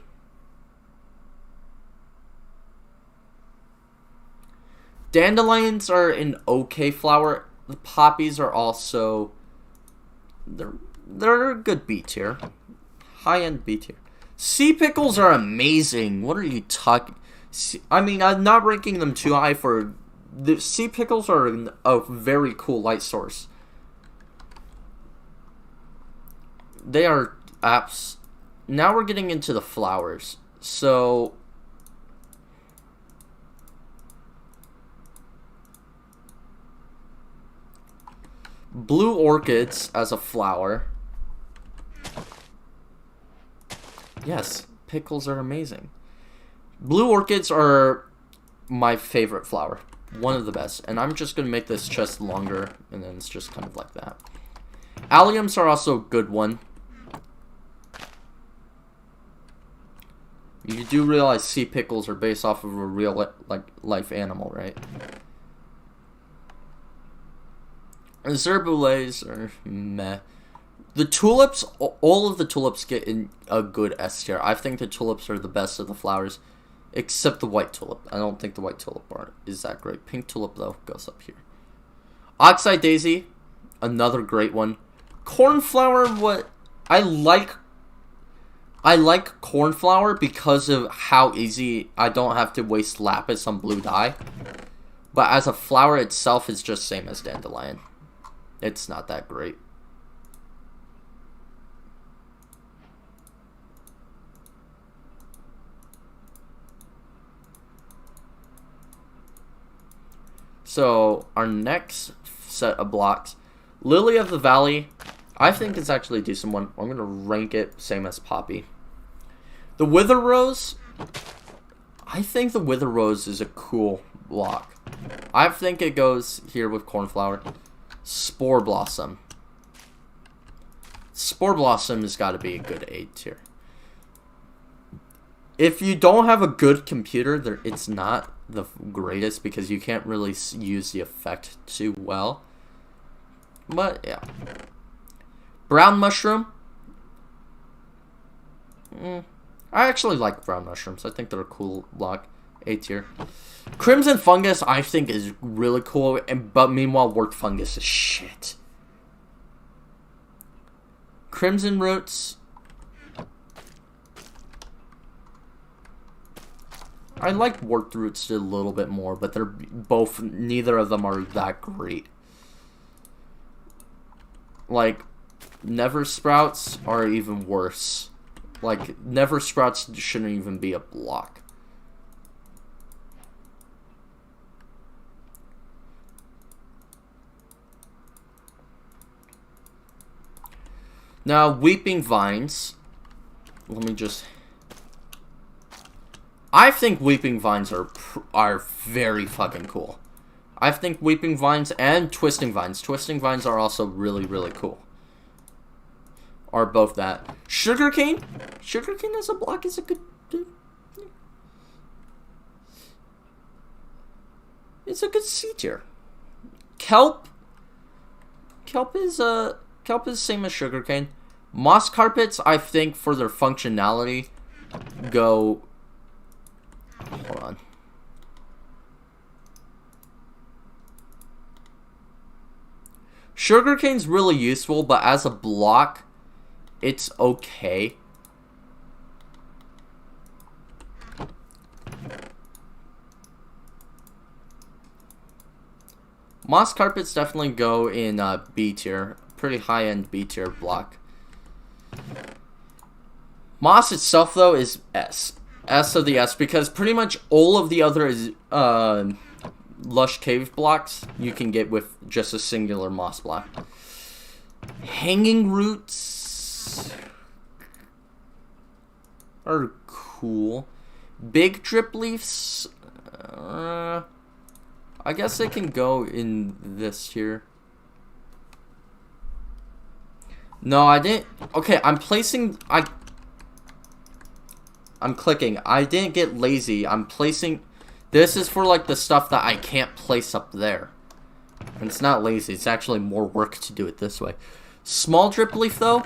Dandelions are an okay flower. The poppies are also, they're a good B tier, high end B tier. Sea pickles are amazing. What are you talking? I'm not ranking them too high for. The sea pickles are a very cool light source. They are apps. Now we're getting into the flowers. So blue orchids as a flower. Yes, pickles are amazing. Blue orchids are my favorite flower. One of the best. And I'm just going to make this chest longer, and then it's just kind of like that. Alliums are also a good one. You do realize sea pickles are based off of a real life animal, right? Zerbules are meh. The tulips, all of the tulips get in a good S tier. I think the tulips are the best of the flowers. Except the white tulip. I don't think the white tulip is that great. Pink tulip, though, goes up here. Oxeye daisy, another great one. Cornflower, I like cornflower because of how easy I don't have to waste lapis on blue dye. But as a flower itself, it's just same as dandelion. It's not that great. So, our next set of blocks, Lily of the Valley, I think it's actually a decent one. I'm going to rank it same as Poppy. The Wither Rose, I think the Wither Rose is a cool block. I think it goes here with Cornflower. Spore Blossom. Spore Blossom has got to be a good A tier. If you don't have a good computer, it's not the greatest because you can't really use the effect too well. But yeah. Brown Mushroom. I actually like brown mushrooms. I think they're a cool block. A tier. Crimson Fungus I think is really cool, but meanwhile Wart Fungus is shit. Crimson Roots. I like Wart Roots a little bit more, but they're both, neither of them are that great. Like, Never Sprouts are even worse. Like, Never Sprouts shouldn't even be a block. Now, Weeping Vines. Let me just... I think Weeping Vines are very fucking cool. I think Weeping Vines and Twisting Vines. Twisting Vines are also really, really cool. Are both that. Sugarcane? Sugarcane as a block is a good... It's a good C tier. Kelp? Kelp is same as Sugarcane. Moss Carpets, I think, for their functionality, go... Hold on. Sugarcane's really useful, but as a block, it's okay. Moss Carpets definitely go in B tier. Pretty high-end B tier block. Moss itself, though, is S. S of the S, because pretty much all of the other Lush Cave blocks you can get with just a singular moss block. Hanging Roots are cool. Big Drip Leaves, I guess they can go in this here. No, I didn't. Okay, I'm clicking. I didn't get lazy. I'm placing... This is for, like, the stuff that I can't place up there. And it's not lazy. It's actually more work to do it this way. Small Drip Leaf, though,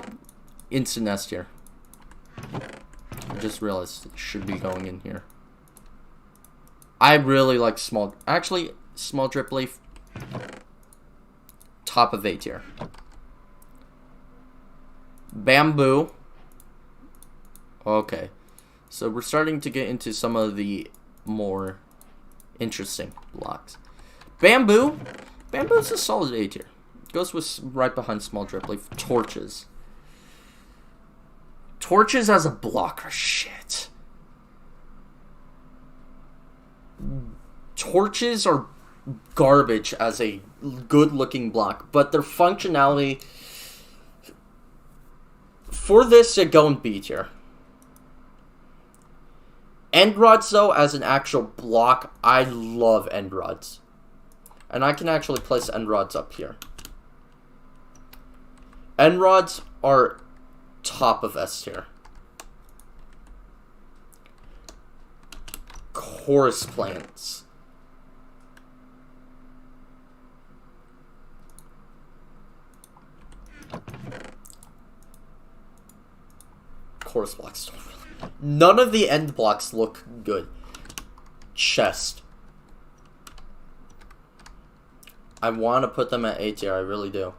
instant S tier. I just realized it should be going in here. I really like small... Actually, Small Drip Leaf, top of A tier. Bamboo. Okay. So we're starting to get into some of the more interesting blocks. Bamboo. Bamboo's a solid A tier. Goes with right behind Small Drip Leaf. Torches. Torches as a block are shit. Torches are garbage as a good-looking block, but their functionality... For this to go in B tier. End Rods, though, as an actual block, I love End Rods. And I can actually place End Rods up here. End Rods are top of S tier. Chorus Plants. Chorus blocks don't really... None of the end blocks look good. Chest. I want to put them at A tier, I really do.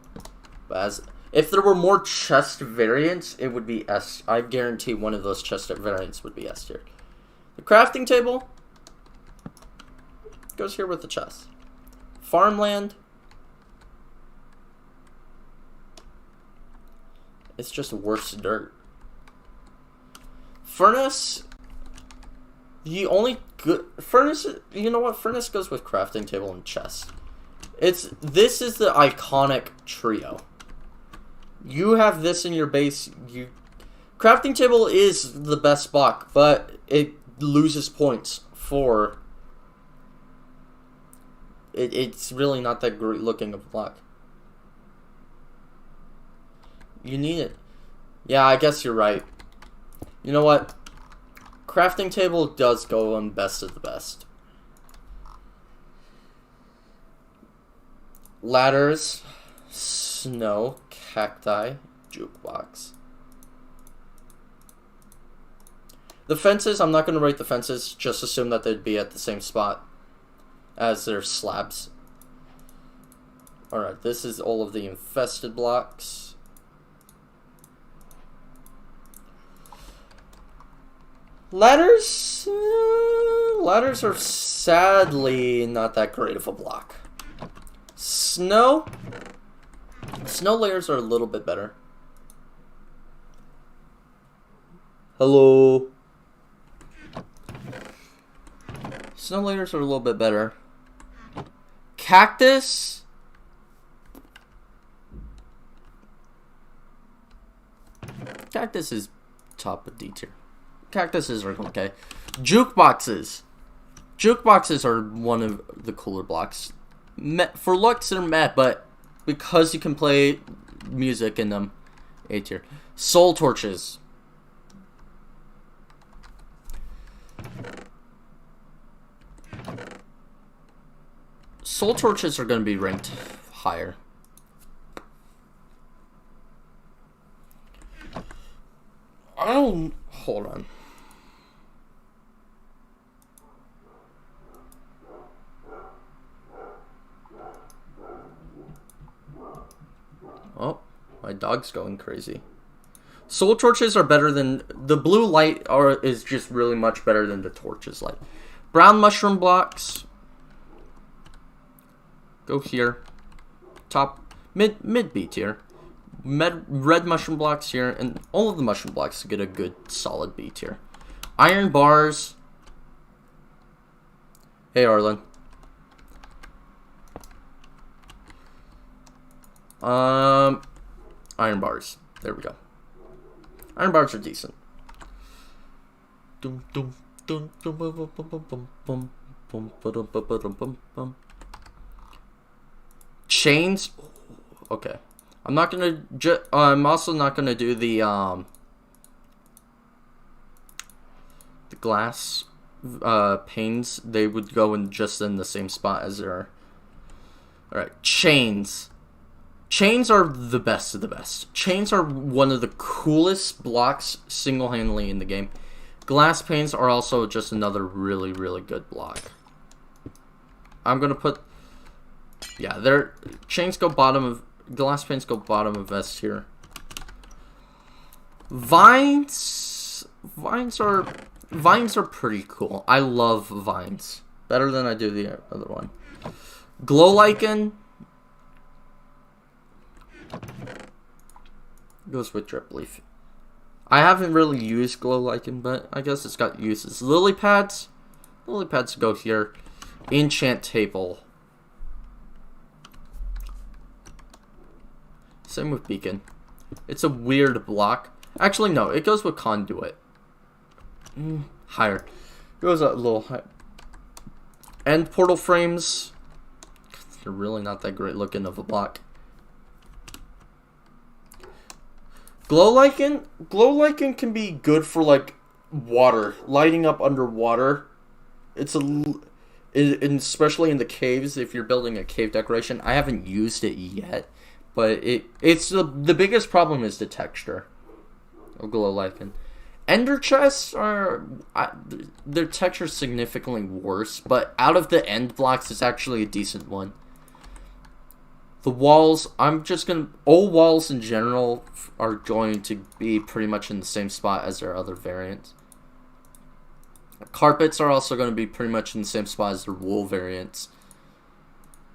But if there were more chest variants, it would be S. I guarantee one of those chest variants would be S tier. The crafting table goes here with the chest. Farmland. It's just worse dirt. Furnace. The only good furnace. You know what? Furnace goes with crafting table and chest. This is the iconic trio. You have this in your base. Crafting table is the best block, but it loses points for. It's really not that great looking of block. You need it. Yeah, I guess you're right. You know what? Crafting table does go on best of the best. Ladders, snow, cacti, jukebox. The fences, I'm not going to rate the fences. Just assume that they'd be at the same spot as their slabs. Alright, this is all of the infested blocks. Ladders? Ladders are sadly not that great of a block. Snow? Snow layers are a little bit better. Hello? Snow layers are a little bit better. Cactus? Cactus is top of D tier. Cactuses are okay. Jukeboxes. Jukeboxes are one of the cooler blocks. For looks, they're meh, but because you can play music in them, A tier. Soul torches. Soul torches are going to be ranked higher. Hold on. Oh, my dog's going crazy. Soul torches are better than the blue light is just really much better than the torches light. Brown mushroom blocks. Go here. Top mid B tier. Red mushroom blocks here, and all of the mushroom blocks get a good solid B tier. Iron bars. Hey Arlen. Iron bars. There we go. Iron bars are decent. Chains. Okay. I'm not gonna. I'm also not gonna do the glass panes. They would go in just in the same spot as there. All right, chains. Chains are the best of the best. Chains are one of the coolest blocks single-handedly in the game. Glass panes are also just another really, really good block. I'm gonna put. Yeah, their chains go bottom of. Glass panes go bottom of S here. Vines are pretty cool. I love vines better than I do the other one. Glow lichen goes with drip leaf. I haven't really used glow lichen, but I guess it's got uses. Lily pads go here. Enchant table. Same with beacon. It's a weird block. Actually, no. It goes with conduit. Higher. Goes a little higher. And portal frames. They're really not that great looking of a block. Glow lichen can be good for like water, lighting up underwater. Especially in the caves if you're building a cave decoration. I haven't used it yet. But it's the biggest problem is the texture of glow lichen. Ender chests their texture significantly worse, but out of the end blocks, it's actually a decent one. The walls, all walls in general are going to be pretty much in the same spot as their other variants. Carpets are also going to be pretty much in the same spot as their wool variants.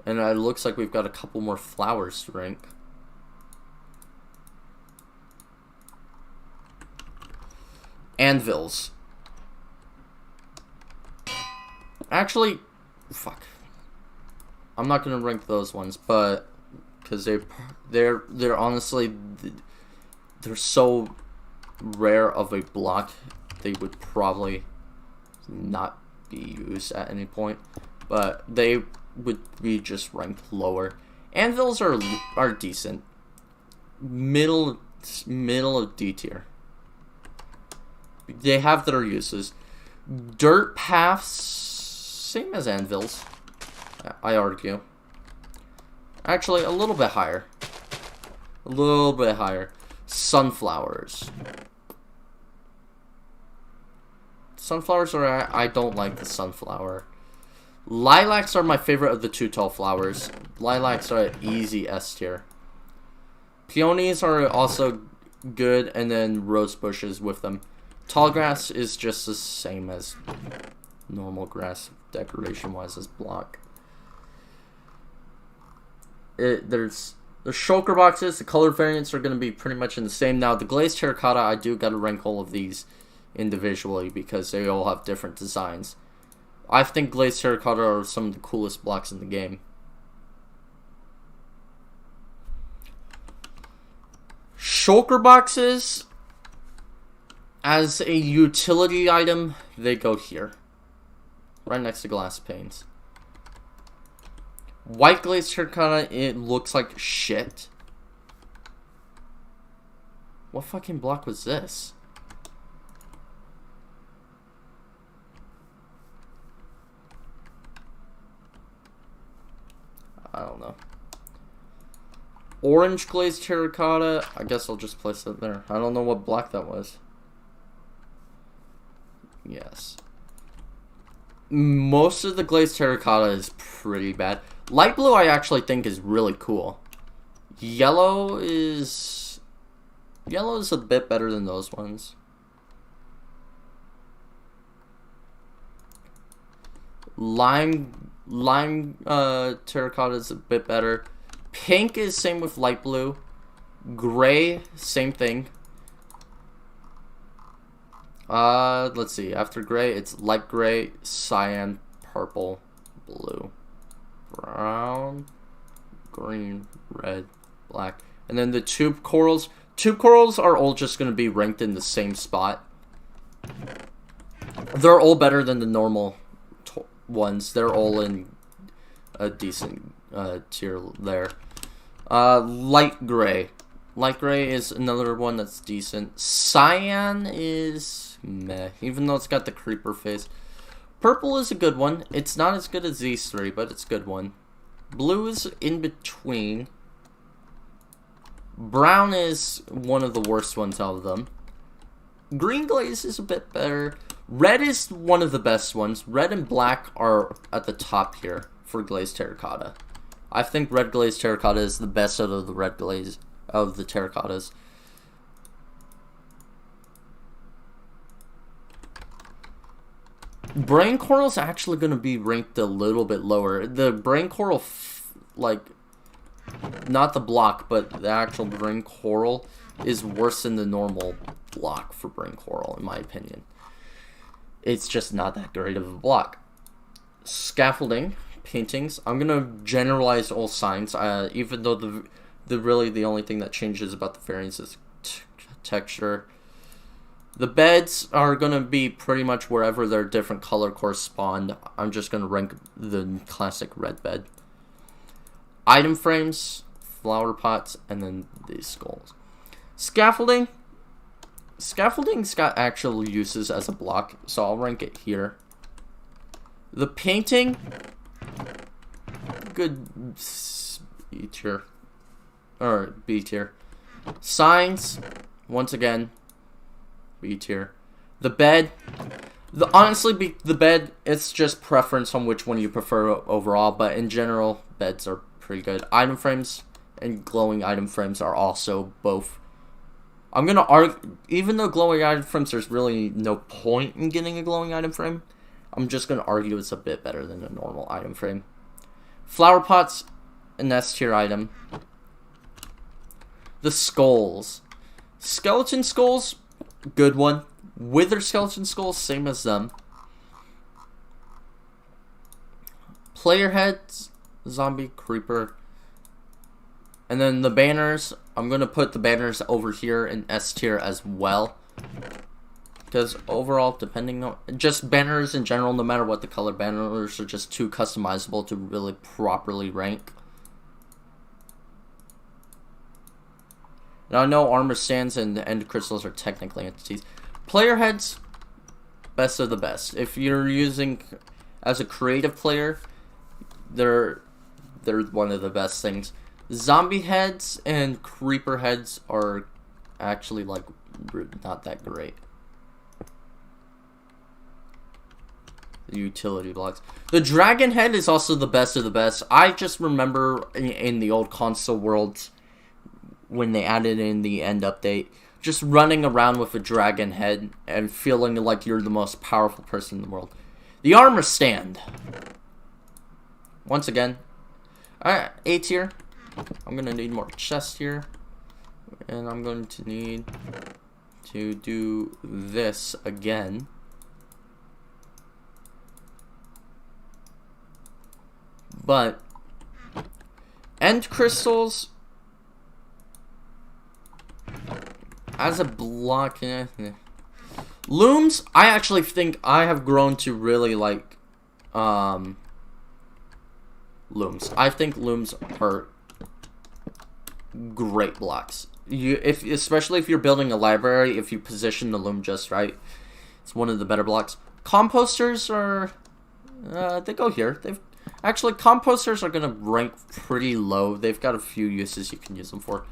And it looks like we've got a couple more flowers to rank. Anvils. Actually, fuck. I'm not gonna rank those ones, but because they're honestly they're so rare of a block, they would probably not be used at any point. But they would be just ranked lower. Anvils are decent. Middle middle of D tier. They have their uses. Dirt paths, same as anvils, I argue. Actually, a little bit higher. A little bit higher. Sunflowers. Sunflowers are... I don't like the sunflower. Lilacs are my favorite of the two tall flowers. Lilacs are easy S tier. Peonies are also good, and then rose bushes with them. Tall grass is just the same as normal grass, decoration-wise, as block. There's the shulker boxes. The color variants are going to be pretty much in the same. Now, the glazed terracotta, I do got to rank all of these individually because they all have different designs. I think glazed terracotta are some of the coolest blocks in the game. Shulker boxes, as a utility item, they go here. Right next to glass panes. White glazed terracotta, it looks like shit. What fucking block was this? I don't know. Orange glazed terracotta, I guess I'll just place it there. I don't know what block that was. Yes. Most of the glazed terracotta is pretty bad. Light blue I actually think is really cool. Yellow is a bit better than those ones. Lime terracotta is a bit better. Pink is same with light blue. Gray, same thing. Let's see. After gray, it's light gray, cyan, purple, blue, brown, green, red, black. And then the tube corals. Tube corals are all just going to be ranked in the same spot. They're all better than the normal ones. They're all in a decent tier there. Light gray. Light gray is another one that's decent. Cyan is meh, even though it's got the creeper face. Purple is a good one. It's not as good as these three, but it's a good one. Blue is in between. Brown is one of the worst ones out of them. Green glaze is a bit better. Red is one of the best ones. Red and black are at the top here for glazed terracotta. I think red glazed terracotta is the best out of the red glaze of the terracottas. Brain coral is actually going to be ranked a little bit lower. The brain coral, like, not the block, but the actual brain coral is worse than the normal block for brain coral, in my opinion. It's just not that great of a block. Scaffolding, paintings. I'm gonna generalize all signs, even though the only thing that changes about the variants is texture. The beds are gonna be pretty much wherever their different color correspond. I'm just gonna rank the classic red bed. Item frames, flower pots, and then these skulls. Scaffolding. Scaffolding's got actual uses as a block, so I'll rank it here. The painting, good B tier. Or B tier. Signs, once again, B tier. The bed, honestly, the bed, it's just preference on which one you prefer overall, but in general, beds are pretty good. Item frames and glowing item frames are also both. I'm gonna argue, even though glowing item frames, there's really no point in getting a glowing item frame. I'm just gonna argue it's a bit better than a normal item frame. Flower pots, an S tier item. The skulls. Skeleton skulls, good one. Wither skeleton skulls, same as them. Player heads, zombie, creeper. And then the banners, I'm going to put the banners over here in S tier as well. Because overall, depending on... just banners in general, no matter what the color, banners are just too customizable to really properly rank. Now I know armor stands and end crystals are technically entities. Player heads, best of the best. If you're using as a creative player, they're one of the best things. Zombie heads and creeper heads are actually like not that great. The utility blocks. The dragon head is also the best of the best. I just remember in the old console worlds when they added in the end update, just running around with a dragon head and feeling like you're the most powerful person in the world. The armor stand. Once again, A tier. I'm gonna need more chest here, and I'm going to need to do this again. But end crystals as a block, looms. I actually think I have grown to really like looms. I think looms are great blocks. Especially if you're building a library, if you position the loom just right, it's one of the better blocks. Composters are they go here. Composters are gonna rank pretty low. They've got a few uses you can use them for.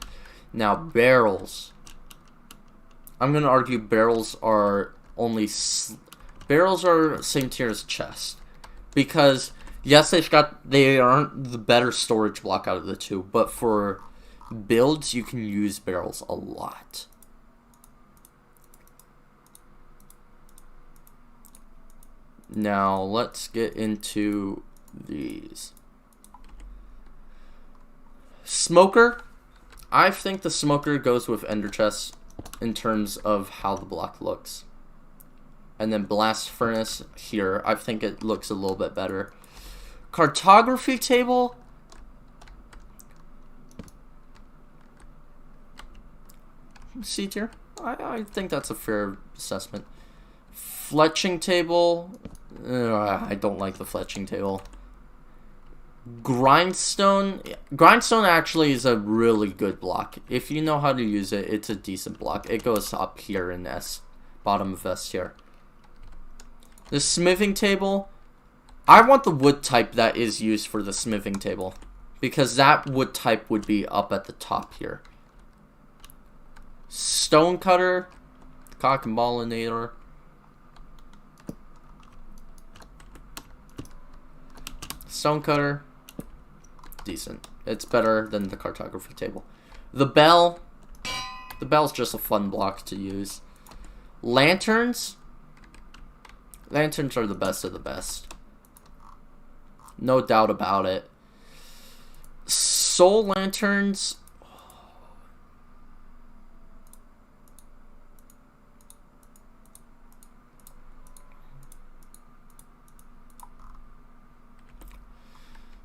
Now barrels. I'm gonna argue barrels are same tier as chest, because yes, they aren't the better storage block out of the two, but for builds you can use barrels a lot. Now let's get into these. Smoker. I think the smoker goes with ender chest in terms of how the block looks. And then blast furnace here, I think it looks a little bit better. Cartography table. C tier. I think that's a fair assessment. Fletching table. I don't like the fletching table. Grindstone. Grindstone actually is a really good block. If you know how to use it, it's a decent block. It goes up here in S. Bottom of S tier. The smithing table. I want the wood type that is used for the smithing table, because that wood type would be up at the top here. Stone cutter. Cock and ballinator. Stone cutter. Decent. It's better than the cartography table. The bell. The bell's just a fun block to use. Lanterns. Lanterns are the best of the best. No doubt about it. Soul lanterns.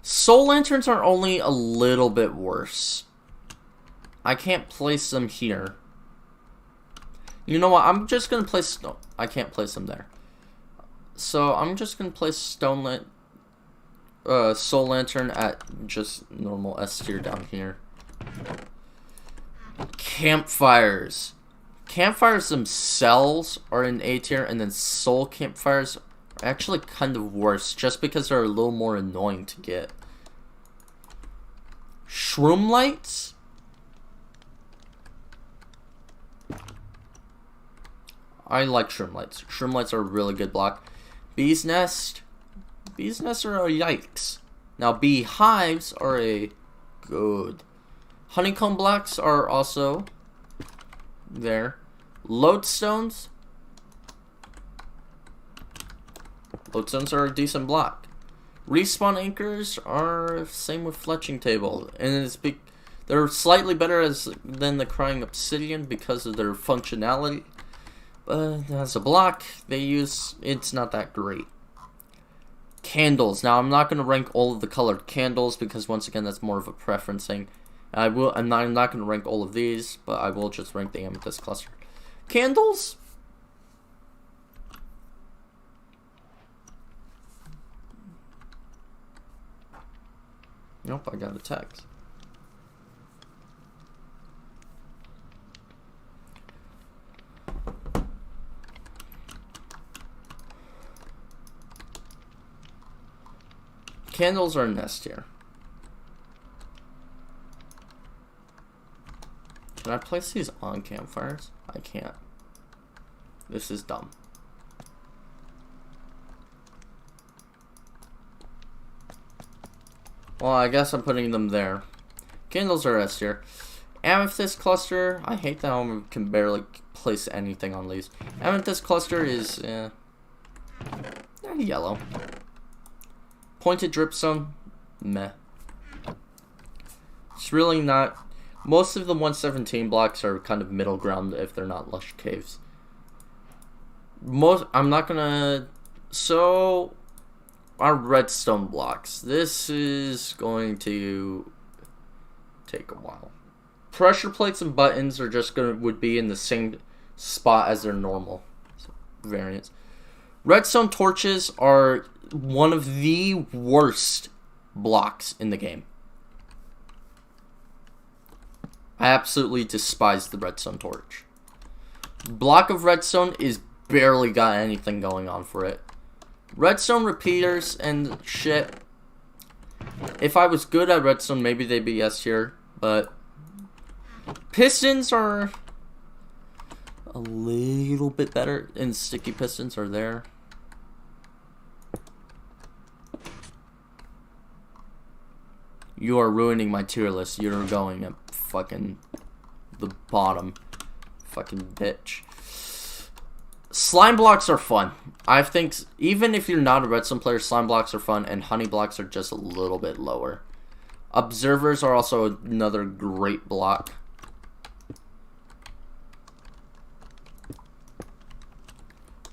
Soul lanterns are only a little bit worse. I can't place them here. You know what? I'm just gonna place. No, I can't place them there. So I'm just gonna place soul lantern at just normal S tier down here. Campfires. Campfires themselves are in A tier, and then soul campfires are actually kind of worse, just because they're a little more annoying to get. Shroom lights. I like shroom lights. Shroom lights are a really good block. Bee's nest. Bee's nests are a yikes. Now beehives are a good. Honeycomb blocks are also there. Lodestones. Lodestones are a decent block. Respawn anchors are same with fletching table, and they're slightly better than the crying obsidian because of their functionality. But as a block, it's not that great. Candles. Now I'm not going to rank all of the colored candles because once again that's more of a preference thing. I'm not going to rank all of these, but I will just rank the amethyst cluster. Candles. Nope, I got a text. Candles are in S tier. Can I place these on campfires? I can't. This is dumb. Well, I guess I'm putting them there. Candles are S tier. Amethyst cluster. I hate that I can barely place anything on these. Amethyst cluster is yellow. Pointed dripstone. Meh. It's really not. Most of the 117 blocks are kind of middle ground if they're not lush caves. I'm not gonna. So, our redstone blocks. This is going to take a while. Pressure plates and buttons are just would be in the same spot as their normal variants. Redstone torches are one of the worst blocks in the game. I absolutely despise the redstone torch. Block of redstone is barely got anything going on for it. Redstone repeaters and shit. If I was good at redstone, maybe they'd be S tier, but pistons are a little bit better, and sticky pistons are there. You are ruining my tier list. You're going at fucking the bottom. Fucking bitch. Slime blocks are fun. I think even if you're not a redstone player, slime blocks are fun, and honey blocks are just a little bit lower. Observers are also another great block.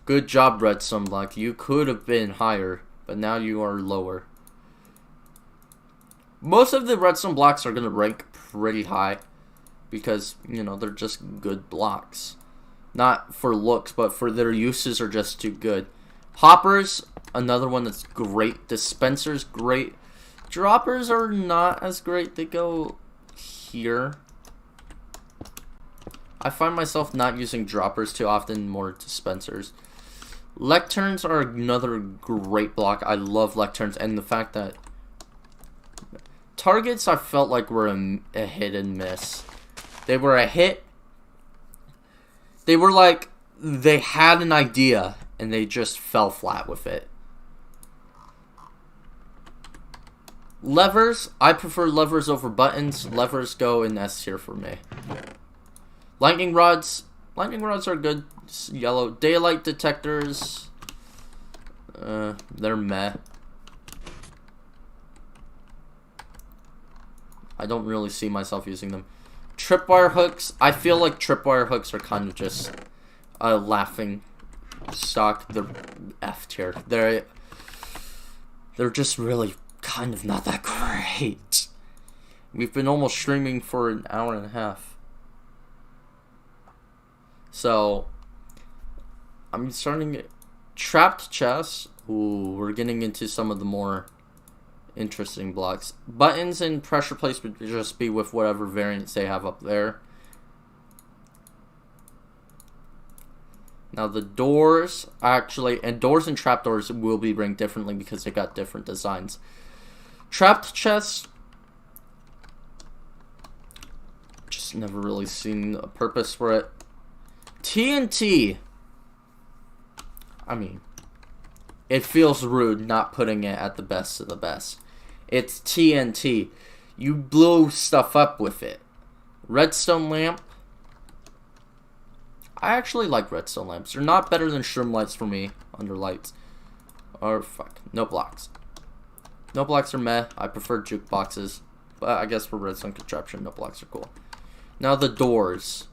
Good job, redstone block. You could have been higher, but now you are lower. Most of the redstone blocks are going to rank pretty high because, you know, they're just good blocks. Not for looks, but for their uses are just too good. Hoppers, another one that's great. Dispensers, great. Droppers are not as great. They go here. I find myself not using droppers too often, more dispensers. Lecterns are another great block. I love lecterns, and the fact that targets I felt like were a hit and miss. They were a hit. They were like, they had an idea and they just fell flat with it. Levers, I prefer levers over buttons. Levers go in S tier for me. Lightning rods are good. Yellow. Daylight detectors, they're meh. I don't really see myself using them. Tripwire hooks. I feel like tripwire hooks are kind of just a laughing stock. They're F tier. They're just really kind of not that great. We've been almost streaming for an hour and a half. So, I'm starting trapped chests. Ooh, we're getting into some of the more interesting blocks. Buttons and pressure plates would just be with whatever variants they have up there. Now the doors and doors and trapdoors will be ranked differently because they got different designs. Trapped chests, just never really seen a purpose for it. TNT, I mean, it feels rude not putting it at the best of the best. It's TNT. You blow stuff up with it. Redstone lamp. I actually like redstone lamps. They're not better than shroom lights for me under lights. Or fuck, no blocks. No blocks are meh. I prefer jukeboxes. But I guess for redstone contraption, no blocks are cool. Now the doors.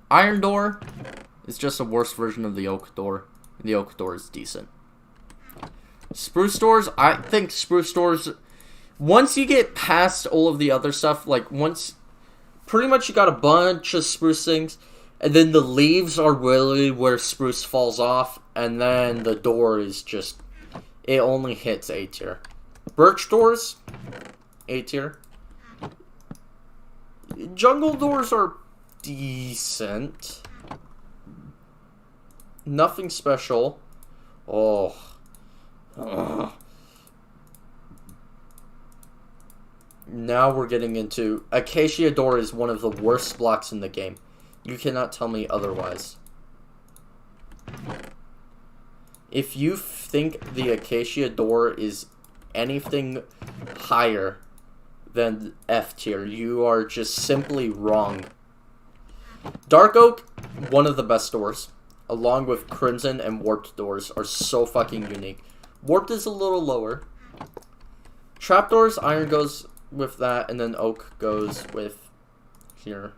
Iron door is just a worse version of the oak door. The oak door is decent. Spruce doors, I think spruce doors, once you get past all of the other stuff, like once, pretty much you got a bunch of spruce things, and then the leaves are really where spruce falls off, and then the door is just, it only hits A tier. Birch doors, A tier. Jungle doors are decent. Nothing special. Oh. Ugh. Now we're getting into... Acacia Door is one of the worst blocks in the game. You cannot tell me otherwise. If you think the Acacia Door is anything higher than F tier, you are just simply wrong. Dark Oak, one of the best doors, along with Crimson and Warped doors, are so fucking unique. Warped is a little lower. Trapdoors, Iron goes with that, and then Oak goes with here.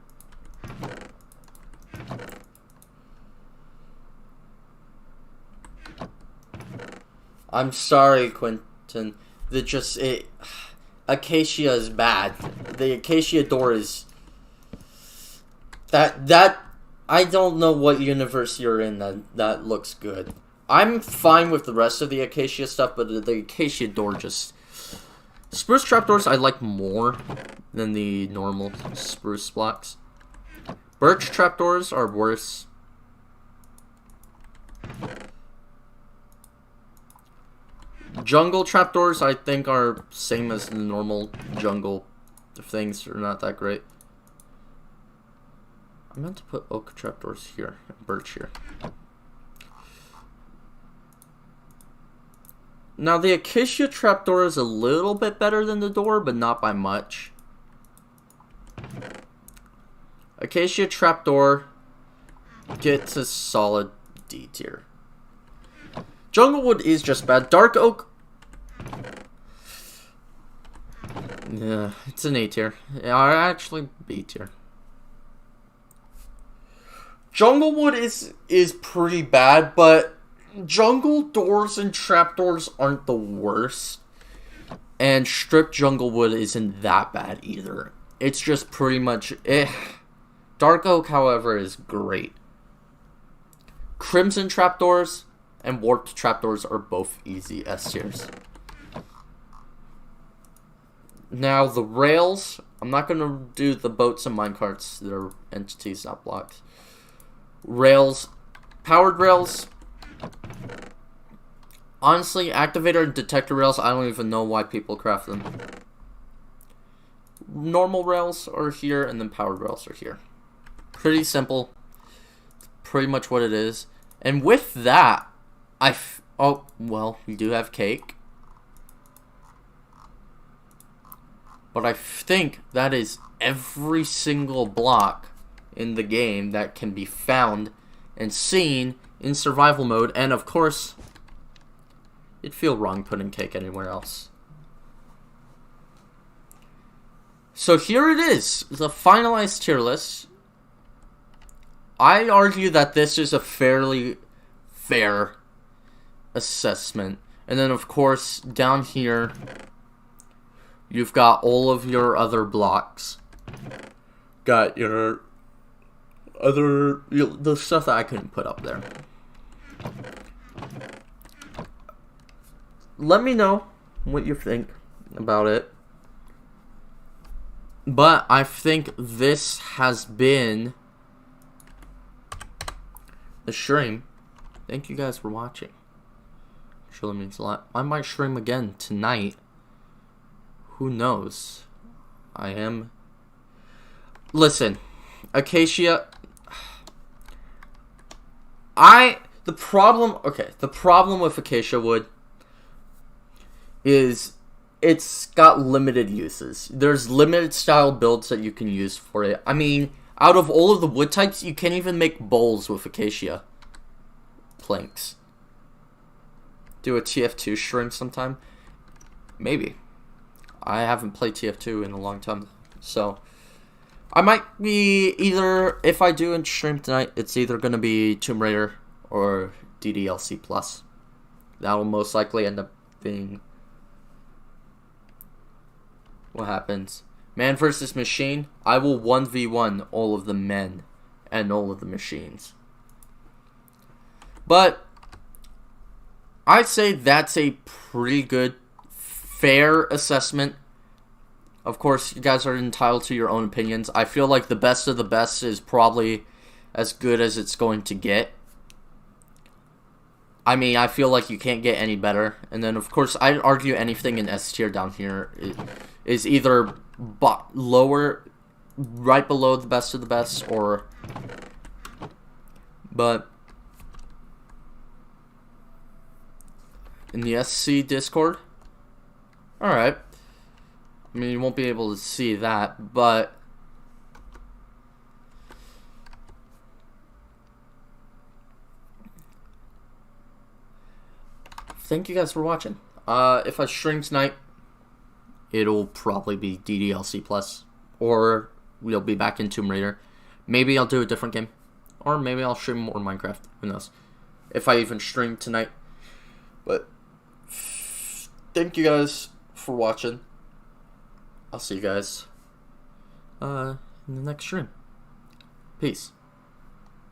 I'm sorry, Quentin. Acacia is bad. The Acacia Door is... That I don't know what universe you're in that looks good. I'm fine with the rest of the Acacia stuff, but the Acacia Door just... Spruce Trapdoors I like more than the normal Spruce blocks. Birch Trapdoors are worse. Jungle Trapdoors I think are same as the normal jungle things, are not that great. I meant to put Oak Trapdoors here, and Birch here. Now the Acacia Trapdoor is a little bit better than the door, but not by much. Acacia Trapdoor gets a solid D tier. Junglewood is just bad. Dark Oak, yeah, it's an A tier. Yeah, actually B tier. Junglewood is pretty bad, but jungle doors and trapdoors aren't the worst. And stripped Junglewood isn't that bad either. It's just pretty much eh. Dark Oak, however, is great. Crimson Trapdoors and Warped Trapdoors are both easy S tiers. Now, the rails, I'm not going to do the boats and minecarts. They're entities, not blocks. Rails, powered rails. Honestly, activator and detector rails, I don't even know why people craft them. Normal rails are here, and then powered rails are here. Pretty simple. Pretty much what it is. And with that, oh, well, we do have cake. But I think that is every single block in the game that can be found and seen in survival mode. And of course, it'd feel wrong putting cake anywhere else. So here it is, the finalized tier list. I argue that this is a fairly fair assessment. And then of course, down here, you've got all of your other blocks. Got your other, the stuff that I couldn't put up there. Let me know what you think about it. But I think this has been the stream. Thank you guys for watching. It really means a lot. I might stream again tonight. Who knows? Listen, Acacia. The problem with Acacia Wood is it's got limited uses. There's limited style builds that you can use for it. I mean, out of all of the wood types, you can't even make bowls with Acacia planks. Do a TF2 stream sometime? Maybe. I haven't played TF2 in a long time, so I might be either, if I do and stream tonight, it's either going to be Tomb Raider or DDLC Plus. That'll most likely end up being what happens. Man versus machine, I will 1v1 all of the men and all of the machines. But I'd say that's a pretty good, fair assessment. Of course, you guys are entitled to your own opinions. I feel like the best of the best is probably as good as it's going to get. I mean, I feel like you can't get any better. And then, of course, I'd argue anything in S tier down here is either lower, right below the best of the best, or... But... in the SC Discord... Alright. I mean, you won't be able to see that, but... Thank you guys for watching. If I stream tonight, it'll probably be DDLC Plus, or we'll be back in Tomb Raider. Maybe I'll do a different game, or maybe I'll stream more Minecraft. Who knows? If I even stream tonight. But thank you guys for watching. I'll see you guys in the next stream. Peace.